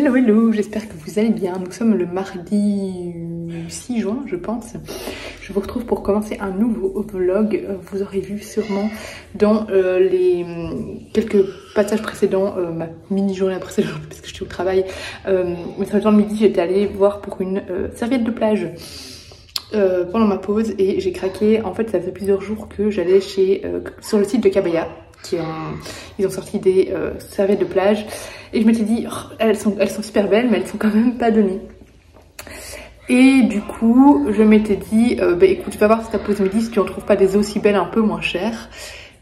Hello hello, j'espère que vous allez bien. Nous sommes le mardi 6 juin je pense. Je vous retrouve pour commencer un nouveau vlog. Vous aurez vu sûrement dans les quelques passages précédents, ma mini-journée précédente parce que j'étais au travail. Mais sur le temps de midi j'étais allée voir pour une serviette de plage pendant ma pause et j'ai craqué. En fait ça fait plusieurs jours que j'allais sur le site de Kabaya. Ils ont sorti des serviettes de plage et je m'étais dit oh, elles sont super belles mais elles sont quand même pas données. Et du coup je m'étais dit bah écoute, tu vas voir si ta pause midi si tu en trouves pas des aussi belles un peu moins chères.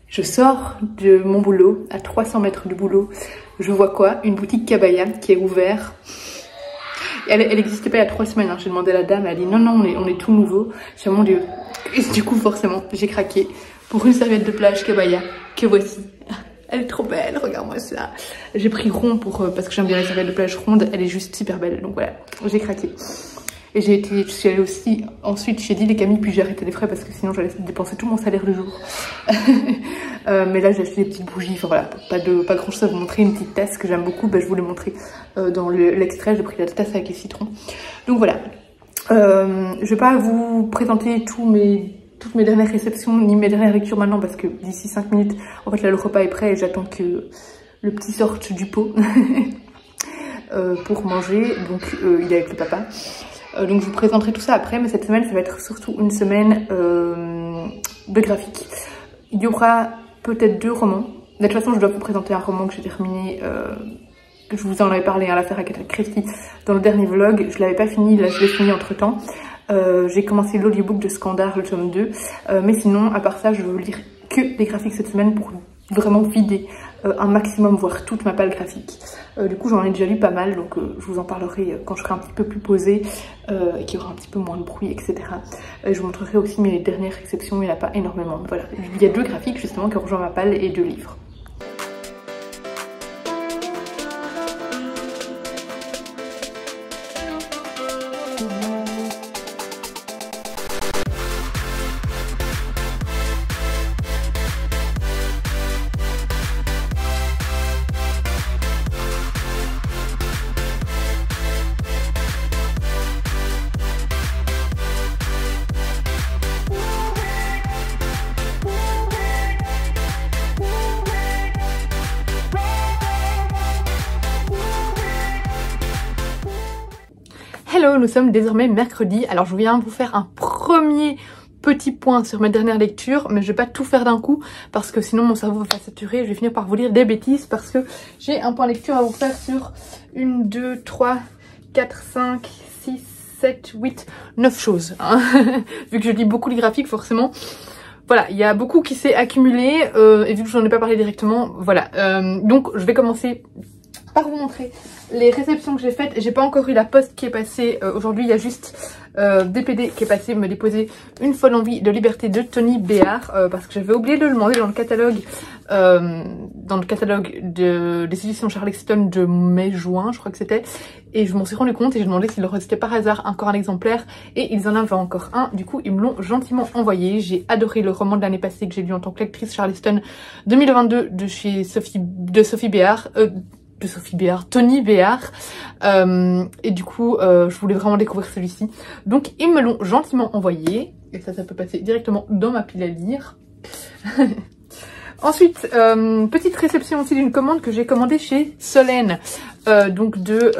Je sors de mon boulot, à 300 mètres du boulot, je vois quoi? Une boutique Kabaya qui est ouverte. Elle n'existait pas il y a 3 semaines, hein. J'ai demandé à la dame, elle a dit non non on est tout nouveau. J'ai dit mon dieu. Et du coup forcément j'ai craqué pour une serviette de plage Kabaya que voici. Elle est trop belle, regarde-moi ça. J'ai pris rond parce que j'aime bien les serviettes de plage rondes, elle est juste super belle. Donc voilà, j'ai craqué. Et je suis allée aussi ensuite chez Deal et Camille, puis j'ai arrêté les frais parce que sinon j'allais dépenser tout mon salaire le jour. Mais là j'ai acheté des petites bougies, enfin voilà, pas grand chose à vous montrer. Une petite tasse que j'aime beaucoup, bah, je vous l'ai montré dans l'extrait, j'ai pris la tasse avec les citrons. Donc voilà, je vais pas vous présenter toutes mes dernières réceptions ni mes dernières lectures maintenant parce que d'ici 5 minutes, en fait là le repas est prêt et j'attends que le petit sorte du pot pour manger, donc il est avec le papa. Donc je vous présenterai tout ça après, mais cette semaine ça va être surtout une semaine de graphique. Il y aura peut-être 2 romans. De toute façon je dois vous présenter un roman que j'ai terminé, que je vous en avais parlé, hein, l'affaire Agatha Christie dans le dernier vlog. Je l'avais pas fini, là je l'ai fini entre temps. J'ai commencé l'audiobook de Scandale, le tome 2, mais sinon à part ça je veux lire que des graphiques cette semaine pour vraiment vider un maximum, voire toute ma palle graphique. Du coup j'en ai déjà lu pas mal, donc je vous en parlerai quand je serai un petit peu plus posée et qu'il y aura un petit peu moins de bruit, etc. Je vous montrerai aussi mes dernières réceptions, il n'y en a pas énormément. Voilà, il y a 2 graphiques justement qui rejoignent ma palle et 2 livres. Hello, nous sommes désormais mercredi. Alors je viens vous faire un premier petit point sur ma dernière lecture, mais je vais pas tout faire d'un coup parce que sinon mon cerveau va saturer. Je vais finir par vous lire des bêtises parce que j'ai un point lecture à vous faire sur 1, 2, 3, 4, 5, 6, 7, 8, 9 choses. Hein. Vu que je lis beaucoup les graphiques forcément. Voilà, il y a beaucoup qui s'est accumulé et vu que je n'en ai pas parlé directement, voilà. Donc je vais commencer par vous montrer les réceptions que j'ai faites. J'ai pas encore eu la poste qui est passée aujourd'hui, il y a juste DPD qui est passé me déposer Une folle envie de liberté de Tony Béard parce que j'avais oublié de le demander dans le catalogue des éditions Charleston de mai-juin je crois que c'était, et je m'en suis rendu compte et j'ai demandé s'il leur restait par hasard encore un exemplaire et ils en avaient encore un. Du coup ils me l'ont gentiment envoyé. J'ai adoré le roman de l'année passée que j'ai lu en tant que lectrice, Charleston 2022 de chez Tony Béard, et du coup je voulais vraiment découvrir celui-ci, donc ils me l'ont gentiment envoyé et ça peut passer directement dans ma pile à lire. Ensuite petite réception aussi d'une commande que j'ai commandée chez Solène, donc de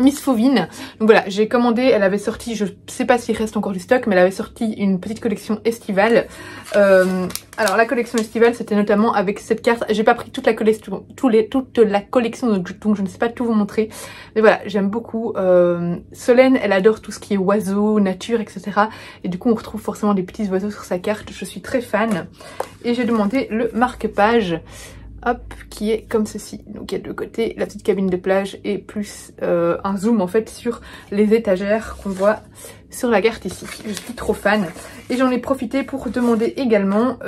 Miss Fauvine. Donc voilà, j'ai commandé, elle avait sorti, je sais pas s'il reste encore du stock, mais elle avait sorti une petite collection estivale. Alors la collection estivale, c'était notamment avec cette carte. J'ai pas pris toute la collection, toute la collection, donc je ne sais pas tout vous montrer. Mais voilà, j'aime beaucoup. Solène, elle adore tout ce qui est oiseaux, nature, etc. Et du coup, on retrouve forcément des petits oiseaux sur sa carte. Je suis très fan. Et j'ai demandé le marque-page. Hop, qui est comme ceci. Donc il y a de côté la petite cabine de plage et plus un zoom en fait sur les étagères qu'on voit sur la carte ici. Je suis trop fan et j'en ai profité pour demander également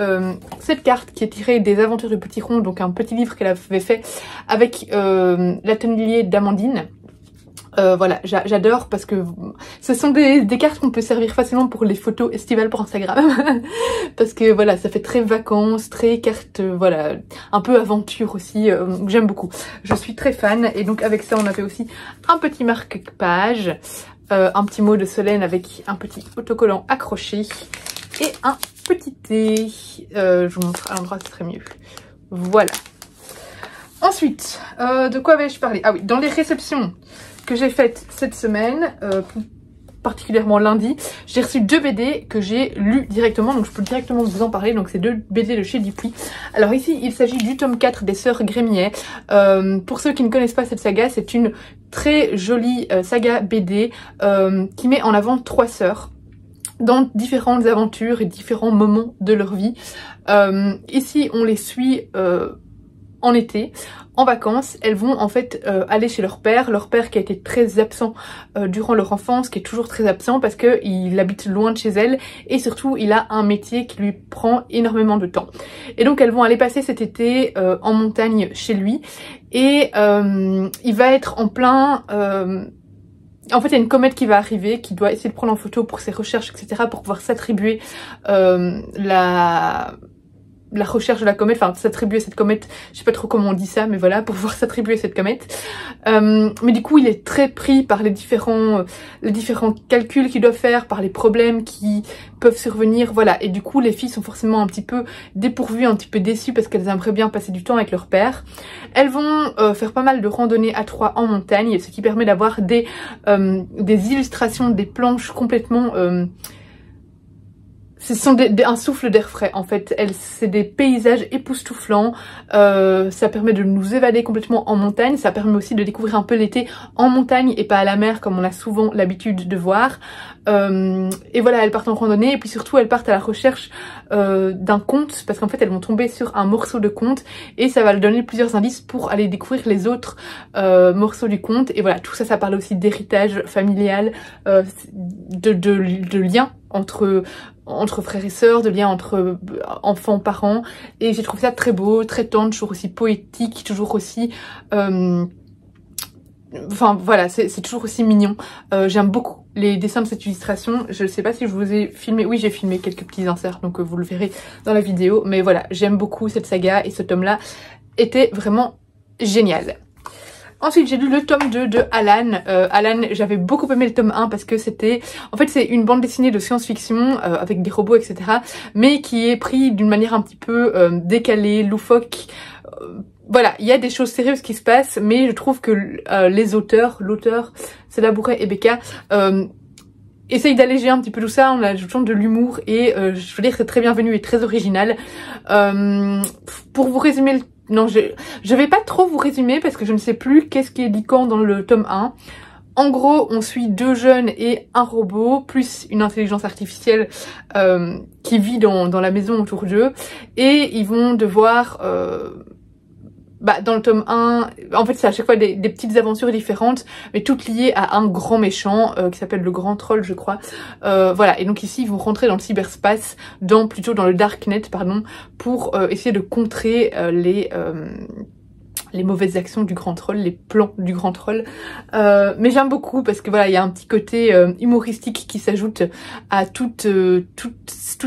cette carte qui est tirée des Aventures de Petit Rond, donc un petit livre qu'elle avait fait avec l'atelier d'Amandine. Voilà, j'adore parce que ce sont des cartes qu'on peut servir facilement pour les photos estivales pour Instagram. Parce que voilà, ça fait très vacances, très carte, voilà, un peu aventure aussi, j'aime beaucoup. Je suis très fan et donc avec ça on avait aussi un petit marque-page, un petit mot de Solène avec un petit autocollant accroché et un petit thé. Je vous montre à l'endroit, ce serait mieux. Voilà. Ensuite, de quoi vais-je parler? Ah oui, dans les réceptions que j'ai faites cette semaine, particulièrement lundi, j'ai reçu 2 BD que j'ai lus directement, donc je peux directement vous en parler. Donc c'est 2 BD de chez Dupuis. Alors ici, il s'agit du tome 4 des Sœurs Grémier. Pour ceux qui ne connaissent pas cette saga, c'est une très jolie saga BD qui met en avant 3 sœurs dans différentes aventures et différents moments de leur vie. Ici, on les suit en été, en vacances. Elles vont en fait aller chez leur père qui a été très absent durant leur enfance, qui est toujours très absent parce que il habite loin de chez elles et surtout il a un métier qui lui prend énormément de temps. Et donc elles vont aller passer cet été en montagne chez lui et il va être en plein... En fait, il y a une comète qui va arriver, qui doit essayer de prendre en photo pour ses recherches, etc., pour pouvoir s'attribuer la recherche de la comète, enfin s'attribuer cette comète, je sais pas trop comment on dit ça, mais voilà, pour pouvoir s'attribuer cette comète. Mais du coup, il est très pris par les différents calculs qu'il doit faire, par les problèmes qui peuvent survenir, voilà. Et du coup, les filles sont forcément un petit peu dépourvues, un petit peu déçues parce qu'elles aimeraient bien passer du temps avec leur père. Elles vont faire pas mal de randonnées à 3 en montagne, ce qui permet d'avoir des illustrations, des planches complètement... ce sont un souffle d'air frais en fait, c'est des paysages époustouflants, ça permet de nous évader complètement en montagne, ça permet aussi de découvrir un peu l'été en montagne et pas à la mer comme on a souvent l'habitude de voir. Et voilà, elles partent en randonnée et puis surtout elles partent à la recherche d'un conte parce qu'en fait elles vont tomber sur un morceau de conte et ça va leur donner plusieurs indices pour aller découvrir les autres morceaux du conte. Et voilà, tout ça, ça parle aussi d'héritage familial, de liens entre frères et sœurs, de liens entre enfants, parents, et j'ai trouvé ça très beau, très tendre, toujours aussi poétique, toujours aussi... Enfin voilà, c'est toujours aussi mignon. J'aime beaucoup les dessins de cette illustration. Je ne sais pas si je vous ai filmé, oui j'ai filmé quelques petits inserts, donc vous le verrez dans la vidéo, mais voilà, j'aime beaucoup cette saga et ce tome-là était vraiment génial. Ensuite, j'ai lu le tome 2 de Alan. Alan, j'avais beaucoup aimé le tome 1 parce que c'était... En fait, c'est une bande dessinée de science-fiction avec des robots, etc. Mais qui est pris d'une manière un petit peu décalée, loufoque. Voilà, il y a des choses sérieuses qui se passent, mais je trouve que l'auteur, c'est Labouret et Becca, essaye d'alléger un petit peu tout ça en ajoutant de l'humour et je veux dire c'est très bienvenu et très original. Pour vous résumer le... Non, je vais pas trop vous résumer parce que je ne sais plus qu'est-ce qui est dit quand dans le tome 1. En gros, on suit 2 jeunes et un robot, plus une intelligence artificielle qui vit dans la maison autour d'eux. Et ils vont devoir... dans le tome 1, en fait c'est à chaque fois des petites aventures différentes, mais toutes liées à un grand méchant qui s'appelle le Grand Troll, je crois. Voilà, et donc ici ils vont rentrer dans le cyberspace, plutôt dans le Darknet, pardon, pour essayer de contrer les mauvaises actions du Grand Troll, les plans du Grand Troll. Mais j'aime beaucoup parce que voilà, il y a un petit côté humoristique qui s'ajoute à tout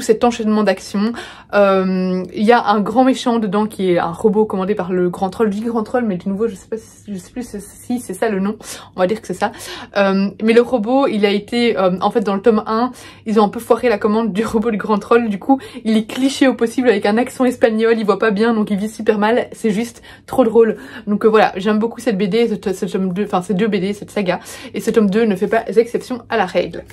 cet enchaînement d'actions. Il y a un grand méchant dedans qui est un robot commandé par le Grand Troll. Je dis Grand Troll, mais de nouveau, je sais plus si c'est ça le nom. On va dire que c'est ça. Mais le robot, il a été, en fait, dans le tome 1, ils ont un peu foiré la commande du robot du Grand Troll. Du coup, il est cliché au possible avec un accent espagnol. Il voit pas bien, donc il vit super mal. C'est juste trop drôle. Donc voilà, j'aime beaucoup cette BD, ce tome 2, enfin ces 2 BD, cette saga, et ce tome 2 ne fait pas exception à la règle.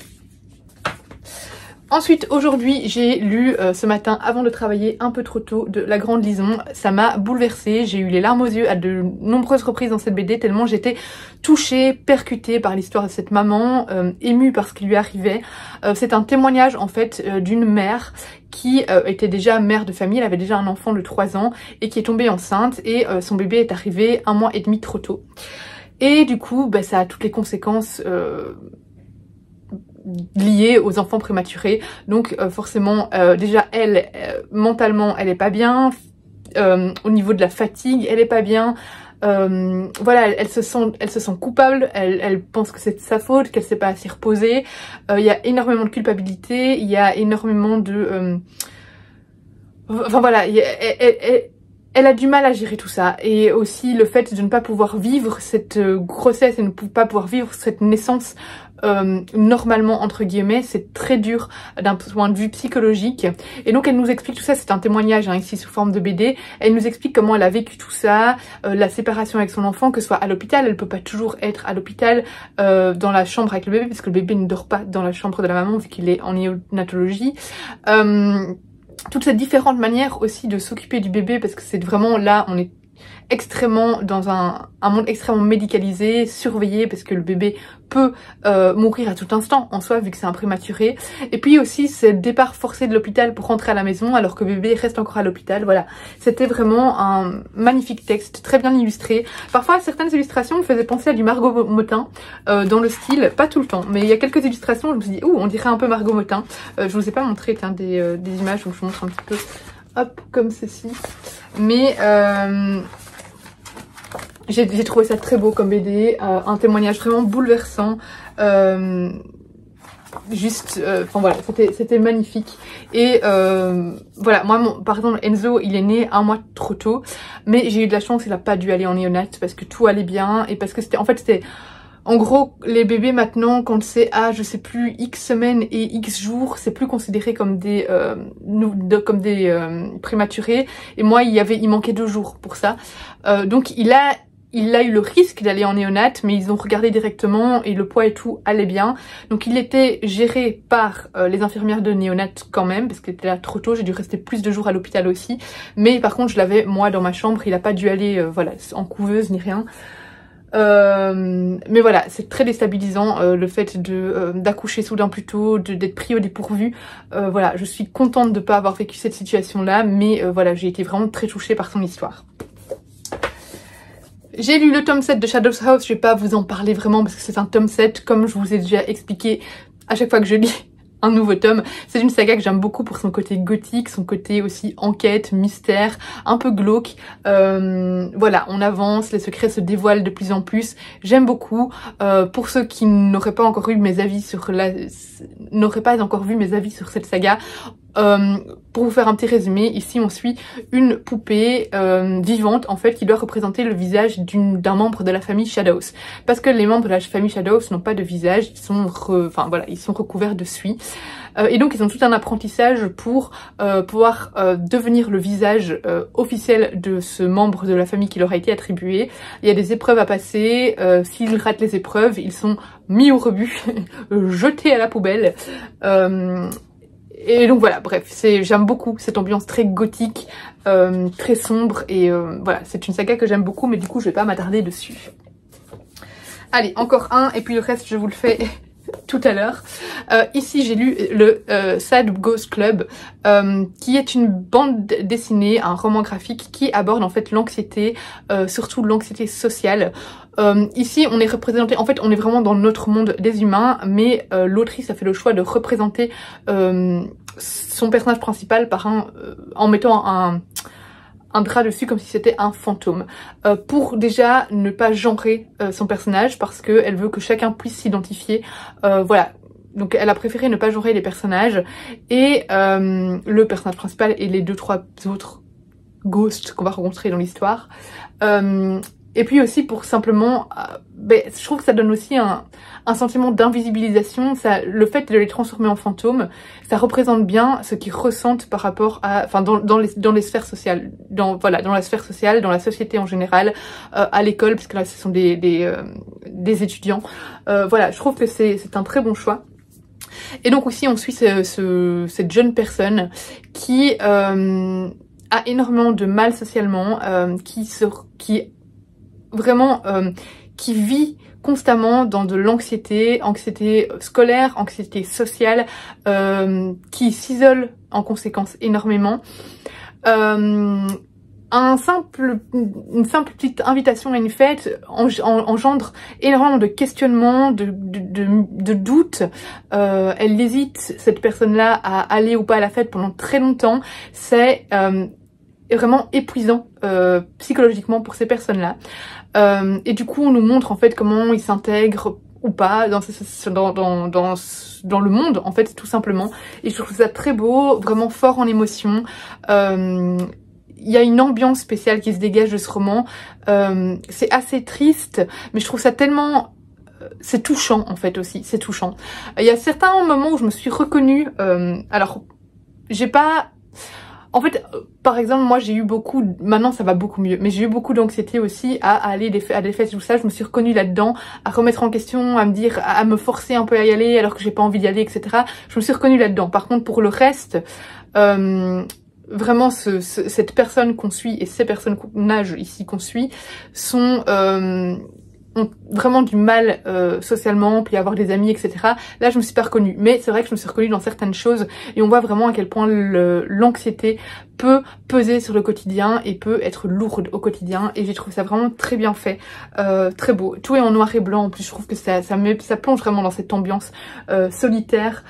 Ensuite, aujourd'hui, j'ai lu ce matin, avant de travailler un peu trop tôt, de La Grande Lison. Ça m'a bouleversée, j'ai eu les larmes aux yeux à de nombreuses reprises dans cette BD, tellement j'étais touchée, percutée par l'histoire de cette maman, émue par ce qui lui arrivait. C'est un témoignage en fait d'une mère qui était déjà mère de famille, elle avait déjà un enfant de 3 ans et qui est tombée enceinte et son bébé est arrivé 1 mois et demi trop tôt. Et du coup, ça a toutes les conséquences... liée aux enfants prématurés, donc forcément déjà elle mentalement elle est pas bien, au niveau de la fatigue elle est pas bien, Voilà, elle se sent coupable, elle pense que c'est de sa faute, qu'elle s'est pas assez reposée. Il y a énormément de culpabilité, il y a énormément de... Enfin voilà, elle a du mal à gérer tout ça. Et aussi le fait de ne pas pouvoir vivre cette grossesse et ne pas pouvoir vivre cette naissance normalement, entre guillemets, c'est très dur d'un point de vue psychologique. Et donc elle nous explique tout ça, c'est un témoignage hein, ici sous forme de BD. Elle nous explique comment elle a vécu tout ça, la séparation avec son enfant, que ce soit à l'hôpital, elle peut pas toujours être à l'hôpital dans la chambre avec le bébé, parce que le bébé ne dort pas dans la chambre de la maman vu qu'il est en néonatologie. Toutes ces différentes manières aussi de s'occuper du bébé, parce que c'est vraiment là, on est extrêmement dans un monde extrêmement médicalisé, surveillé, parce que le bébé peut mourir à tout instant en soi vu que c'est un prématuré. Et puis aussi ce départ forcé de l'hôpital pour rentrer à la maison alors que le bébé reste encore à l'hôpital. Voilà, c'était vraiment un magnifique texte, très bien illustré. Parfois certaines illustrations me faisaient penser à du Margot Motin dans le style, pas tout le temps, mais il y a quelques illustrations où je me suis dit ouh, on dirait un peu Margot Motin. Je vous ai pas montré des images, donc je vous montre un petit peu, hop, comme ceci. Mais j'ai trouvé ça très beau comme BD, un témoignage vraiment bouleversant, enfin voilà, c'était magnifique. Et voilà, moi par exemple Enzo, il est né un mois trop tôt, mais j'ai eu de la chance, il a pas dû aller en néonat parce que tout allait bien et parce que c'était en gros, les bébés maintenant, quand c'est à, je sais plus, X semaines et X jours, c'est plus considéré comme des prématurés. Et moi, il manquait 2 jours pour ça. Donc il a eu le risque d'aller en néonat, mais ils ont regardé directement et le poids et tout allait bien. Donc il était géré par les infirmières de néonat quand même, parce qu'il était là trop tôt, j'ai dû rester plus de jours à l'hôpital aussi. Mais par contre, je l'avais moi dans ma chambre, il a pas dû aller voilà, en couveuse ni rien. Mais voilà, c'est très déstabilisant le fait d'accoucher soudain plus tôt, d'être pris au dépourvu. Voilà, je suis contente de pas avoir vécu cette situation là, mais voilà, j'ai été vraiment très touchée par son histoire. J'ai lu le tome 7 de Shadows House, je vais pas vous en parler vraiment parce que c'est un tome 7, comme je vous ai déjà expliqué à chaque fois que je lis un nouveau tome. C'est une saga que j'aime beaucoup pour son côté gothique, son côté aussi enquête, mystère, un peu glauque. Voilà, on avance, les secrets se dévoilent de plus en plus. J'aime beaucoup. Pour ceux qui n'auraient pas encore vu mes avis sur cette saga, pour vous faire un petit résumé, ici on suit une poupée vivante en fait qui doit représenter le visage d'un membre de la famille Shadows, parce que les membres de la famille Shadows n'ont pas de visage, ils sont ils sont recouverts de suie. Et donc ils ont tout un apprentissage pour pouvoir devenir le visage officiel de ce membre de la famille qui leur a été attribué. Il y a des épreuves à passer, s'ils ratent les épreuves, ils sont mis au rebut, jetés à la poubelle. Et donc voilà, bref, j'aime beaucoup cette ambiance très gothique, très sombre, et voilà, c'est une saga que j'aime beaucoup, mais du coup je vais pas m'attarder dessus. Allez, encore un, et puis le reste je vous le fais tout à l'heure. Ici j'ai lu le Sad Ghost Club, qui est une bande dessinée, un roman graphique qui aborde en fait l'anxiété, surtout l'anxiété sociale. Ici on est représenté, en fait on est vraiment dans notre monde des humains, mais l'autrice a fait le choix de représenter son personnage principal en mettant un drap dessus comme si c'était un fantôme, pour déjà ne pas genrer son personnage, parce qu'elle veut que chacun puisse s'identifier, voilà. Donc elle a préféré ne pas genrer les personnages, et le personnage principal et les 2-3 autres ghosts qu'on va rencontrer dans l'histoire. Et puis aussi pour simplement, je trouve que ça donne aussi un sentiment d'invisibilisation. Le fait de les transformer en fantômes, ça représente bien ce qu'ils ressentent par rapport à, enfin dans les sphères sociales, dans la sphère sociale, dans la société en général, à l'école, parce que là ce sont des étudiants. Voilà, je trouve que c'est un très bon choix. Et donc aussi on suit cette jeune personne qui a énormément de mal socialement, qui vit constamment dans de l'anxiété, anxiété scolaire, anxiété sociale, qui s'isole en conséquence énormément. Une simple petite invitation à une fête engendre énormément de questionnements, de doutes. Elle hésite, cette personne-là, à aller ou pas à la fête pendant très longtemps. vraiment épuisant psychologiquement pour ces personnes-là. Et du coup, on nous montre en fait comment ils s'intègrent ou pas dans le monde, en fait, tout simplement. Et je trouve ça très beau, vraiment fort en émotion. Il y a une ambiance spéciale qui se dégage de ce roman. C'est assez triste, mais je trouve ça tellement... c'est touchant, en fait, aussi. C'est touchant. Il y a certains moments où je me suis reconnue... alors, j'ai pas... En fait, par exemple, moi j'ai eu beaucoup, maintenant ça va beaucoup mieux, mais j'ai eu beaucoup d'anxiété aussi à aller à des fêtes, tout ça. Je me suis reconnue là-dedans, à remettre en question, à me dire, à me forcer un peu à y aller alors que j'ai pas envie d'y aller, etc. Je me suis reconnue là-dedans. Par contre, pour le reste, vraiment cette personne qu'on suit et ces personnages ici qu'on suit sont... ont vraiment du mal socialement, puis avoir des amis, etc. Là, je me suis pas reconnue. Mais c'est vrai que je me suis reconnue dans certaines choses et on voit vraiment à quel point l'anxiété peut peser sur le quotidien et peut être lourde au quotidien. Et j'ai trouvé ça vraiment très bien fait, très beau. Tout est en noir et blanc. En plus, je trouve que ça plonge vraiment dans cette ambiance solitaire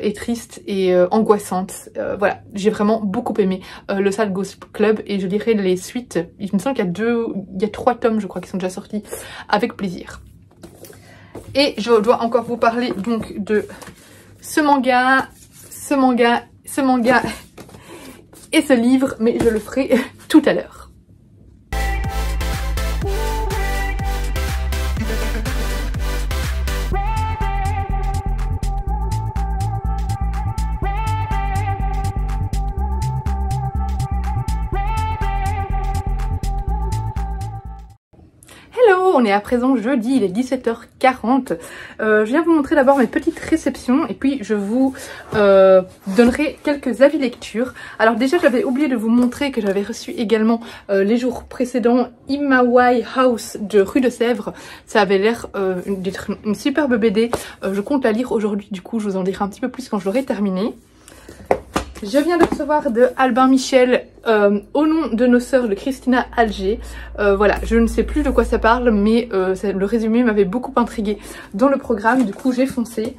et triste et angoissante. Voilà, j'ai vraiment beaucoup aimé le Sad Ghost Club et je lirai les suites. Il me semble qu'il y a 3 tomes, je crois, qui sont déjà sortis, avec plaisir. Et je dois encore vous parler donc de ce manga et ce livre, mais je le ferai tout à l'heure. On est à présent jeudi, il est 17h40. Je viens vous montrer d'abord mes petites réceptions et puis je vous donnerai quelques avis lecture. Alors déjà, j'avais oublié de vous montrer que j'avais reçu également les jours précédents Imawai House de Rue de Sèvres. Ça avait l'air d'être une superbe BD. Je compte la lire aujourd'hui, du coup je vous en dirai un petit peu plus quand je l'aurai terminée. Je viens de recevoir de Albin Michel Au nom de nos sœurs de Christina Alger. Voilà, je ne sais plus de quoi ça parle, mais le résumé m'avait beaucoup intriguée dans le programme, du coup j'ai foncé.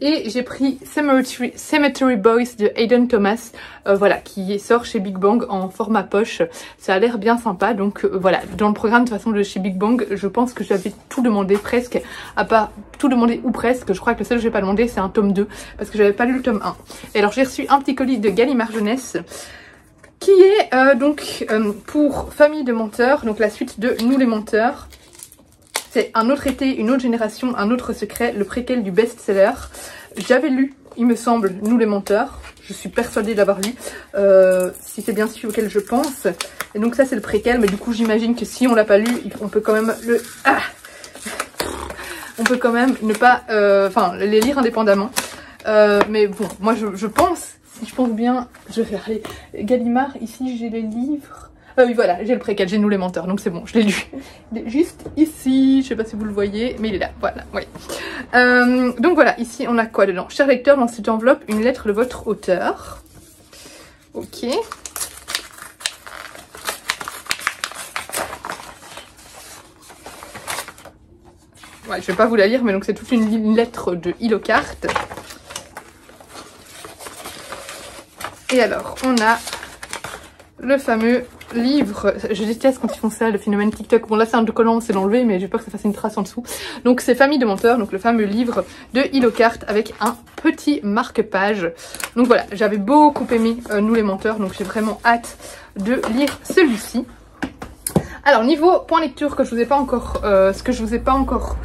Et j'ai pris Cemetery Boys de Hayden Thomas, voilà, qui sort chez Big Bang en format poche. Ça a l'air bien sympa, donc voilà, dans le programme de toute façon de chez Big Bang, je pense que j'avais tout demandé presque, à part tout demandé ou presque. Je crois que le seul que j'ai pas demandé c'est un tome 2, parce que j'avais pas lu le tome 1. Et alors j'ai reçu un petit colis de Gallimard Jeunesse, qui est donc pour Famille de menteurs, donc la suite de Nous les menteurs. C'est un autre été, une autre génération, un autre secret, le préquel du best-seller. J'avais lu, il me semble, Nous les menteurs. Je suis persuadée d'avoir lu, si c'est bien celui auquel je pense. Et donc ça c'est le préquel, mais du coup j'imagine que si on l'a pas lu, on peut quand même le... Ah, on peut quand même ne pas... Enfin, les lire indépendamment. Mais bon, moi je pense, si je pense bien, je vais faire les Gallimard. Ici j'ai les livres... oui voilà, j'ai le préquel, j'ai Nous les menteurs, donc c'est bon, je l'ai lu. Il est juste ici, je sais pas si vous le voyez, mais il est là, voilà, oui. Donc voilà, ici on a quoi dedans? Cher lecteur, dans cette enveloppe, une lettre de votre auteur. Ok. Ouais, je vais pas vous la lire, mais donc c'est toute une lettre de Hilocart. Et alors, on a le fameux livre, je déteste quand ils font ça, le phénomène TikTok. Bon là c'est un autocollant, c'est l'enlever, mais j'ai peur que ça fasse une trace en dessous. Donc c'est Famille de menteurs, donc le fameux livre de Hilocart avec un petit marque-page. Donc voilà, j'avais beaucoup aimé Nous les menteurs, donc j'ai vraiment hâte de lire celui-ci. Alors niveau point lecture, que je vous ai pas encore, ce que je vous ai pas encore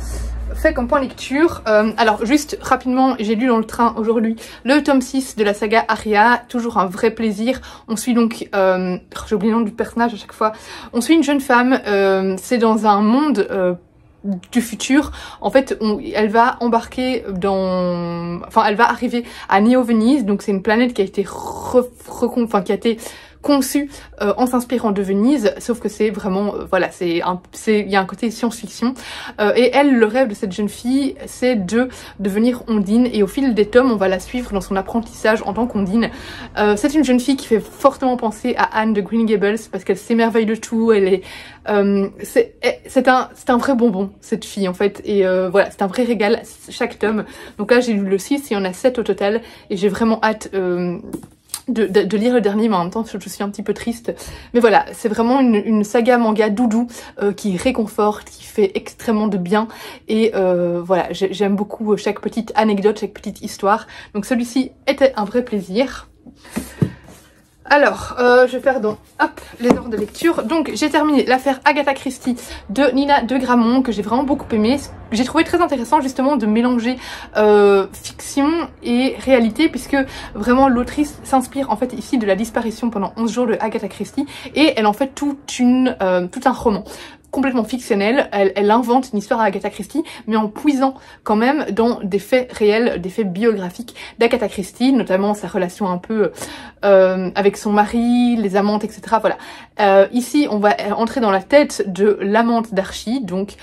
fait comme point lecture, alors juste rapidement, j'ai lu dans le train aujourd'hui le tome 6 de la saga Aria, toujours un vrai plaisir. On suit donc, j'ai oublié le nom du personnage à chaque fois, on suit une jeune femme, c'est dans un monde du futur. En fait elle va embarquer dans, enfin elle va arriver à Néo-Venise, donc c'est une planète qui a été qui a été conçu en s'inspirant de Venise, sauf que c'est vraiment, voilà, il y a un côté science-fiction. Et elle, le rêve de cette jeune fille, c'est de devenir Ondine, et au fil des tomes, on va la suivre dans son apprentissage en tant qu'Ondine. C'est une jeune fille qui fait fortement penser à Anne de Green Gables, parce qu'elle s'émerveille de tout, elle est... c'est un vrai bonbon, cette fille, en fait, et voilà, c'est un vrai régal, chaque tome. Donc là, j'ai lu le 6, il y en a 7 au total, et j'ai vraiment hâte... de lire le dernier, mais en même temps je suis un petit peu triste. Mais voilà, c'est vraiment une saga manga doudou qui réconforte, qui fait extrêmement de bien. Et voilà, j'aime beaucoup chaque petite anecdote, chaque petite histoire. Donc celui-ci était un vrai plaisir. Alors, je vais faire donc, hop, les ordres de lecture. Donc, j'ai terminé l'affaire Agatha Christie de Nina de Gramont, que j'ai vraiment beaucoup aimé. J'ai trouvé très intéressant justement de mélanger fiction et réalité, puisque vraiment l'autrice s'inspire en fait ici de la disparition pendant 11 jours de Agatha Christie, et elle en fait tout un roman complètement fictionnelle. Elle invente une histoire à Agatha Christie, mais en puisant quand même dans des faits réels, des faits biographiques d'Agatha Christie, notamment sa relation un peu avec son mari, les amantes, etc. Voilà. Ici, on va entrer dans la tête de l'amante d'Archie, donc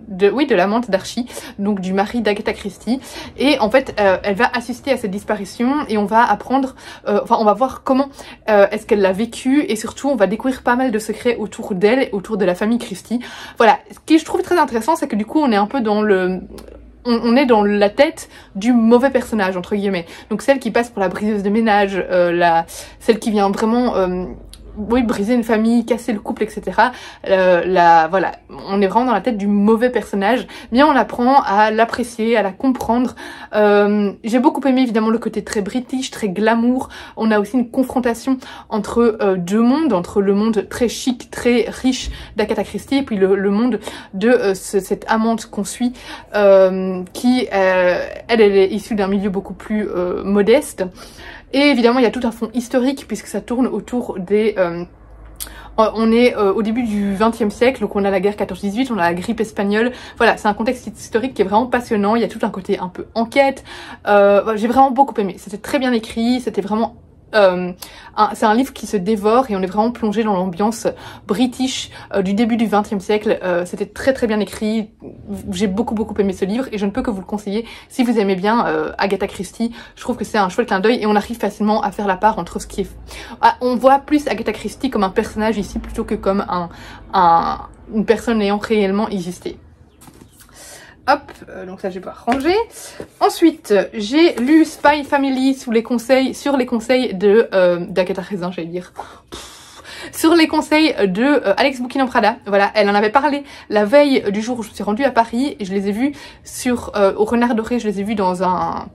de l'amante d'Archie, donc du mari d'Agatha Christie, et en fait elle va assister à cette disparition et on va apprendre, on va voir comment est-ce qu'elle l'a vécu, et surtout on va découvrir pas mal de secrets autour d'elle, autour de la famille Christie. Voilà, ce que je trouve très intéressant, c'est que du coup on est un peu dans on est dans la tête du mauvais personnage, entre guillemets. Donc celle qui passe pour la briseuse de ménage, celle qui vient vraiment oui, briser une famille, casser le couple, etc. Voilà, on est vraiment dans la tête du mauvais personnage, mais on apprend à l'apprécier, à la comprendre. J'ai beaucoup aimé évidemment le côté très british, très glamour. On a aussi une confrontation entre deux mondes, entre le monde très chic, très riche d'Agatha Christie, et puis le monde de cette amante qu'on suit, qui, elle est issue d'un milieu beaucoup plus modeste. Et évidemment, il y a tout un fond historique puisque ça tourne autour des... on est au début du XXe siècle, donc on a la guerre 14-18, on a la grippe espagnole. Voilà, c'est un contexte historique qui est vraiment passionnant. Il y a tout un côté un peu enquête. J'ai vraiment beaucoup aimé. C'était très bien écrit, c'était vraiment... c'est un livre qui se dévore et on est vraiment plongé dans l'ambiance british du début du XXe siècle. C'était très très bien écrit. J'ai beaucoup aimé ce livre et je ne peux que vous le conseiller si vous aimez bien Agatha Christie. Je trouve que c'est un chouette clin d'œil et on arrive facilement à faire la part entre ce qui est... on voit plus Agatha Christie comme un personnage ici plutôt que comme une personne ayant réellement existé. Hop, donc ça je vais pouvoir ranger. Ensuite, j'ai lu Spy Family sur les conseils d'Agatha Raisin, j'allais dire. Sur les conseils de Alex Bouquin en Prada. Voilà, elle en avait parlé la veille du jour où je me suis rendue à Paris et je les ai vus au Renard Doré, je les ai vus dans un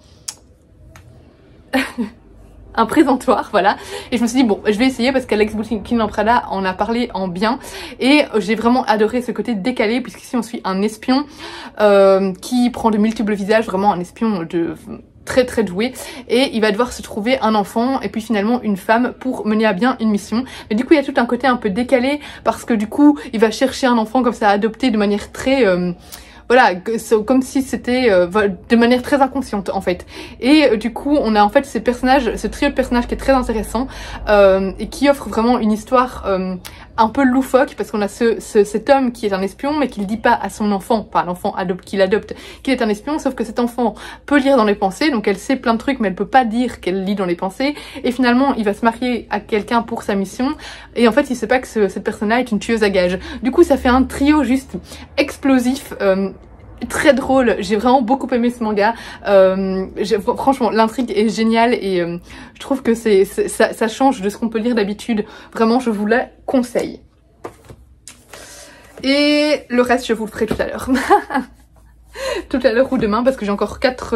présentoir, voilà, et je me suis dit bon, je vais essayer parce qu'Alex Bouquin en Prada en a parlé en bien et j'ai vraiment adoré ce côté décalé puisqu'ici on suit un espion qui prend de multiples visages, vraiment un espion très doué, et il va devoir se trouver un enfant et puis finalement une femme pour mener à bien une mission. Mais du coup il y a tout un côté un peu décalé parce que du coup il va chercher un enfant comme ça adopté de manière très voilà, comme si c'était de manière très inconsciente en fait. Et du coup, on a en fait ces personnages, ce trio de personnages qui est très intéressant et qui offre vraiment une histoire un peu loufoque parce qu'on a cet homme qui est un espion mais qui ne dit pas à son enfant, pas l'enfant qu'il adopte, qu'il est un espion, sauf que cet enfant peut lire dans les pensées, donc elle sait plein de trucs mais elle peut pas dire qu'elle lit dans les pensées, et finalement il va se marier à quelqu'un pour sa mission et en fait il sait pas que cette personne-là est une tueuse à gages. Du coup ça fait un trio juste explosif, très drôle. J'ai vraiment beaucoup aimé ce manga. Franchement l'intrigue est géniale et je trouve que ça change de ce qu'on peut lire d'habitude. Vraiment je vous la conseille. Et le reste je vous le ferai tout à l'heure. Tout à l'heure ou demain parce que j'ai encore quatre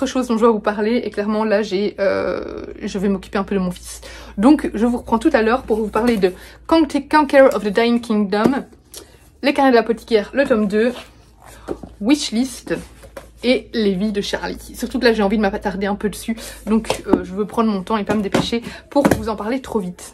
choses dont je dois vous parler et clairement là je vais m'occuper un peu de mon fils. Donc je vous reprends tout à l'heure pour vous parler de Conqueror of the Dying Kingdom, Les Carnets de l'apothicaire, le tome 2, Wishlist et Les Vies de Charlie. Surtout que là j'ai envie de m'attarder un peu dessus, donc je veux prendre mon temps et pas me dépêcher pour vous en parler trop vite.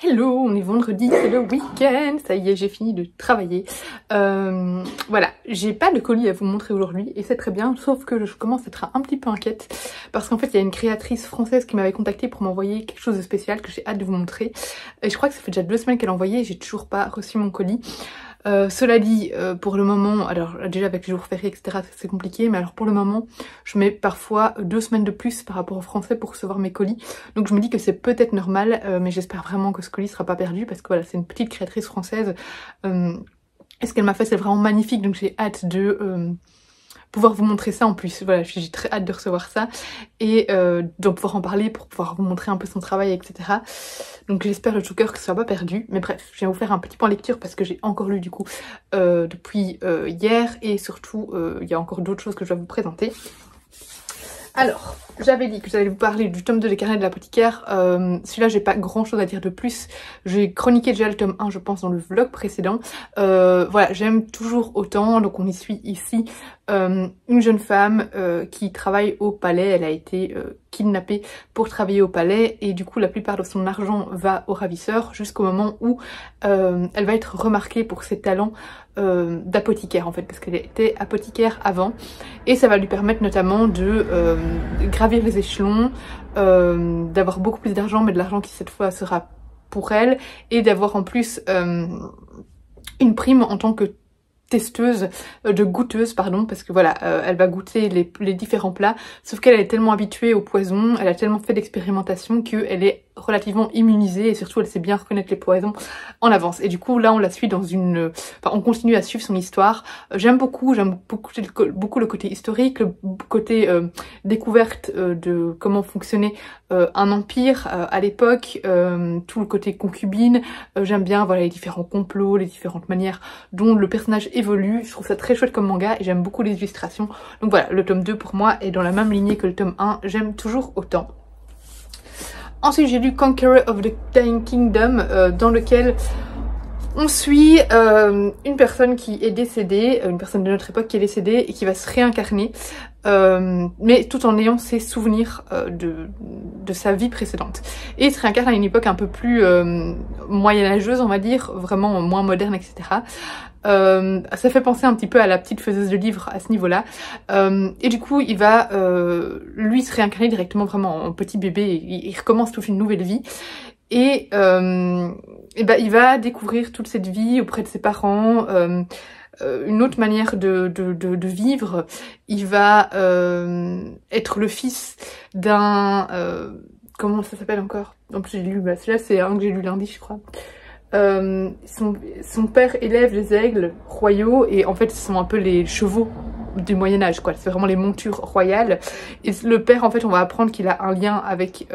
Hello, on est vendredi, c'est le week-end, ça y est, j'ai fini de travailler. Voilà, j'ai pas de colis à vous montrer aujourd'hui et c'est très bien, sauf que je commence à être un petit peu inquiète parce qu'en fait il y a une créatrice française qui m'avait contactée pour m'envoyer quelque chose de spécial que j'ai hâte de vous montrer. Et je crois que ça fait déjà 2 semaines qu'elle a envoyé et j'ai toujours pas reçu mon colis. Cela dit, pour le moment, alors déjà avec les jours fériés, etc., c'est compliqué, mais alors pour le moment, je mets parfois 2 semaines de plus par rapport au français pour recevoir mes colis. Donc je me dis que c'est peut-être normal, mais j'espère vraiment que ce colis sera pas perdu, parce que voilà, c'est une petite créatrice française. Et ce qu'elle m'a fait, c'est vraiment magnifique, donc j'ai hâte de pouvoir vous montrer ça en plus. Voilà, j'ai très hâte de recevoir ça et de pouvoir en parler pour pouvoir vous montrer un peu son travail, etc. Donc j'espère de tout cœur que ça soit pas perdu. Mais bref, je viens vous faire un petit point lecture parce que j'ai encore lu du coup depuis hier et surtout il y a encore d'autres choses que je dois vous présenter. Alors, j'avais dit que j'allais vous parler du tome 2 des Carnets de l'apothicaire. Celui-là, j'ai pas grand chose à dire de plus. J'ai chroniqué déjà le tome 1, je pense, dans le vlog précédent. Voilà, j'aime toujours autant. Donc on y suit ici une jeune femme qui travaille au palais. Elle a été kidnappée pour travailler au palais et du coup la plupart de son argent va aux ravisseurs jusqu'au moment où elle va être remarquée pour ses talents d'apothicaire en fait, parce qu'elle était apothicaire avant et ça va lui permettre notamment de gravir les échelons, d'avoir beaucoup plus d'argent, mais de l'argent qui cette fois sera pour elle, et d'avoir en plus une prime en tant que testeuse, goûteuse pardon, parce que voilà, elle va goûter les différents plats, sauf qu'elle est tellement habituée au poison, elle a tellement fait d'expérimentation qu'elle est relativement immunisée et surtout elle sait bien reconnaître les poisons en avance. Et du coup là on la suit dans une... Enfin on continue à suivre son histoire. J'aime beaucoup le côté historique, le côté découverte de comment fonctionnait un empire à l'époque, tout le côté concubine. J'aime bien voilà les différents complots, les différentes manières dont le personnage évolue. Je trouve ça très chouette comme manga et j'aime beaucoup les illustrations. Donc voilà, le tome 2 pour moi est dans la même lignée que le tome 1, j'aime toujours autant. Ensuite j'ai lu Conqueror of the Dying Kingdom dans lequel on suit une personne qui est décédée, une personne de notre époque qui est décédée et qui va se réincarner, mais tout en ayant ses souvenirs de sa vie précédente. Et il se réincarne à une époque un peu plus moyenâgeuse, on va dire, vraiment moins moderne, etc. Ça fait penser un petit peu à la petite faiseuse de livres à ce niveau-là. Et du coup, il va lui se réincarner directement vraiment en petit bébé. Il recommence toute une nouvelle vie. Et ben, il va découvrir toute cette vie auprès de ses parents, une autre manière de vivre. Il va être le fils d'un... comment ça s'appelle encore? En plus j'ai lu, bah, celui-là c'est un que j'ai lu lundi je crois. Son père élève les aigles royaux et en fait ce sont un peu les chevaux du Moyen-Âge quoi, c'est vraiment les montures royales. Et le père en fait on va apprendre qu'il a un lien avec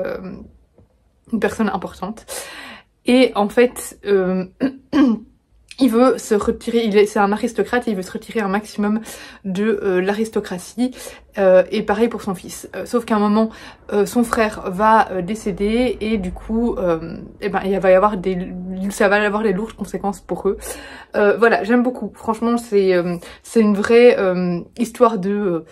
une personne importante. Et en fait, il veut se retirer, c'est un aristocrate et il veut se retirer un maximum de l'aristocratie. Et pareil pour son fils. Sauf qu'à un moment, son frère va décéder et du coup, eh ben, il va y avoir ça va avoir des lourdes conséquences pour eux. Voilà, j'aime beaucoup. Franchement, c'est une vraie histoire de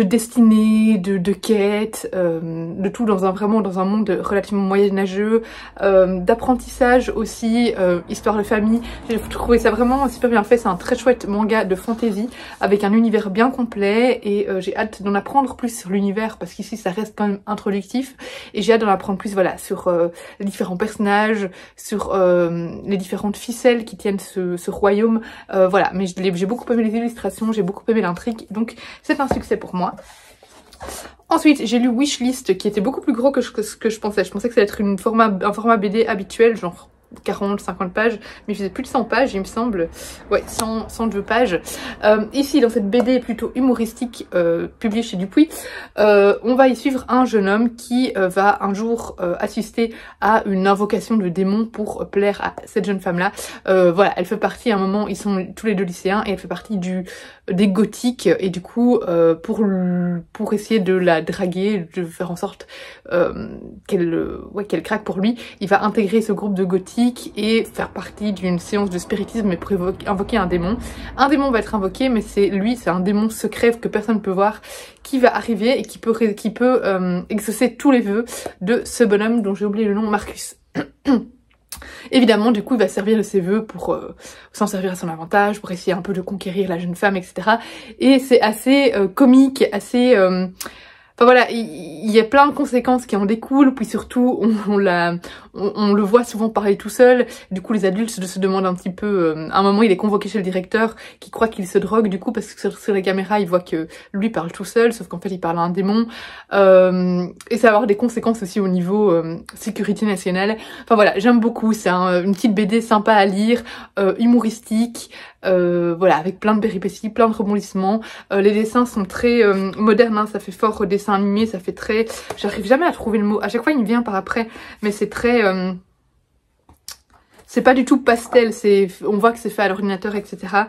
destinée, de quête, de tout vraiment dans un monde relativement moyenâgeux, d'apprentissage aussi, histoire de famille. J'ai trouvé ça vraiment super bien fait, c'est un très chouette manga de fantasy avec un univers bien complet et j'ai hâte d'en apprendre plus sur l'univers parce qu'ici ça reste quand même introductif et j'ai hâte d'en apprendre plus voilà sur les différents personnages, sur les différentes ficelles qui tiennent ce royaume, voilà, mais j'ai beaucoup aimé les illustrations, j'ai beaucoup aimé l'intrigue, donc c'est un succès pour moi. Ensuite, j'ai lu Wishlist qui était beaucoup plus gros que ce que je pensais. Je pensais que ça allait être un format BD habituel, genre 40, 50 pages, mais il faisait plus de 100 pages, il me semble. Ouais, 102 pages. Ici, dans cette BD plutôt humoristique, publiée chez Dupuis, on va y suivre un jeune homme qui va un jour assister à une invocation de démons pour plaire à cette jeune femme-là. Voilà, elle fait partie, à un moment, ils sont tous les deux lycéens, et elle fait partie des gothiques, et du coup, pour essayer de la draguer, de faire en sorte qu'elle craque pour lui, il va intégrer ce groupe de gothiques et faire partie d'une séance de spiritisme et pour invoquer un démon. Un démon va être invoqué, mais c'est un démon secret que personne ne peut voir, qui va arriver et qui peut exaucer tous les vœux de ce bonhomme dont j'ai oublié le nom, Marcus. Évidemment, du coup, il va servir de ses vœux pour s'en servir à son avantage, pour essayer un peu de conquérir la jeune femme, etc. Et c'est assez comique, assez... Enfin Enfin voilà, il y a plein de conséquences qui en découlent, puis surtout on le voit souvent parler tout seul, du coup les adultes se demandent un petit peu, à un moment il est convoqué chez le directeur qui croit qu'il se drogue du coup parce que sur les caméras il voit que lui parle tout seul, sauf qu'en fait il parle à un démon, et ça va avoir des conséquences aussi au niveau sécurité nationale. Enfin voilà, j'aime beaucoup, c'est une petite BD sympa à lire, humoristique, voilà, avec plein de péripéties, plein de rebondissements. Les dessins sont très modernes, hein, ça fait fort dessin animé, ça fait très... J'arrive jamais à trouver le mot, à chaque fois il me vient par après, mais c'est très... c'est pas du tout pastel, on voit que c'est fait à l'ordinateur, etc.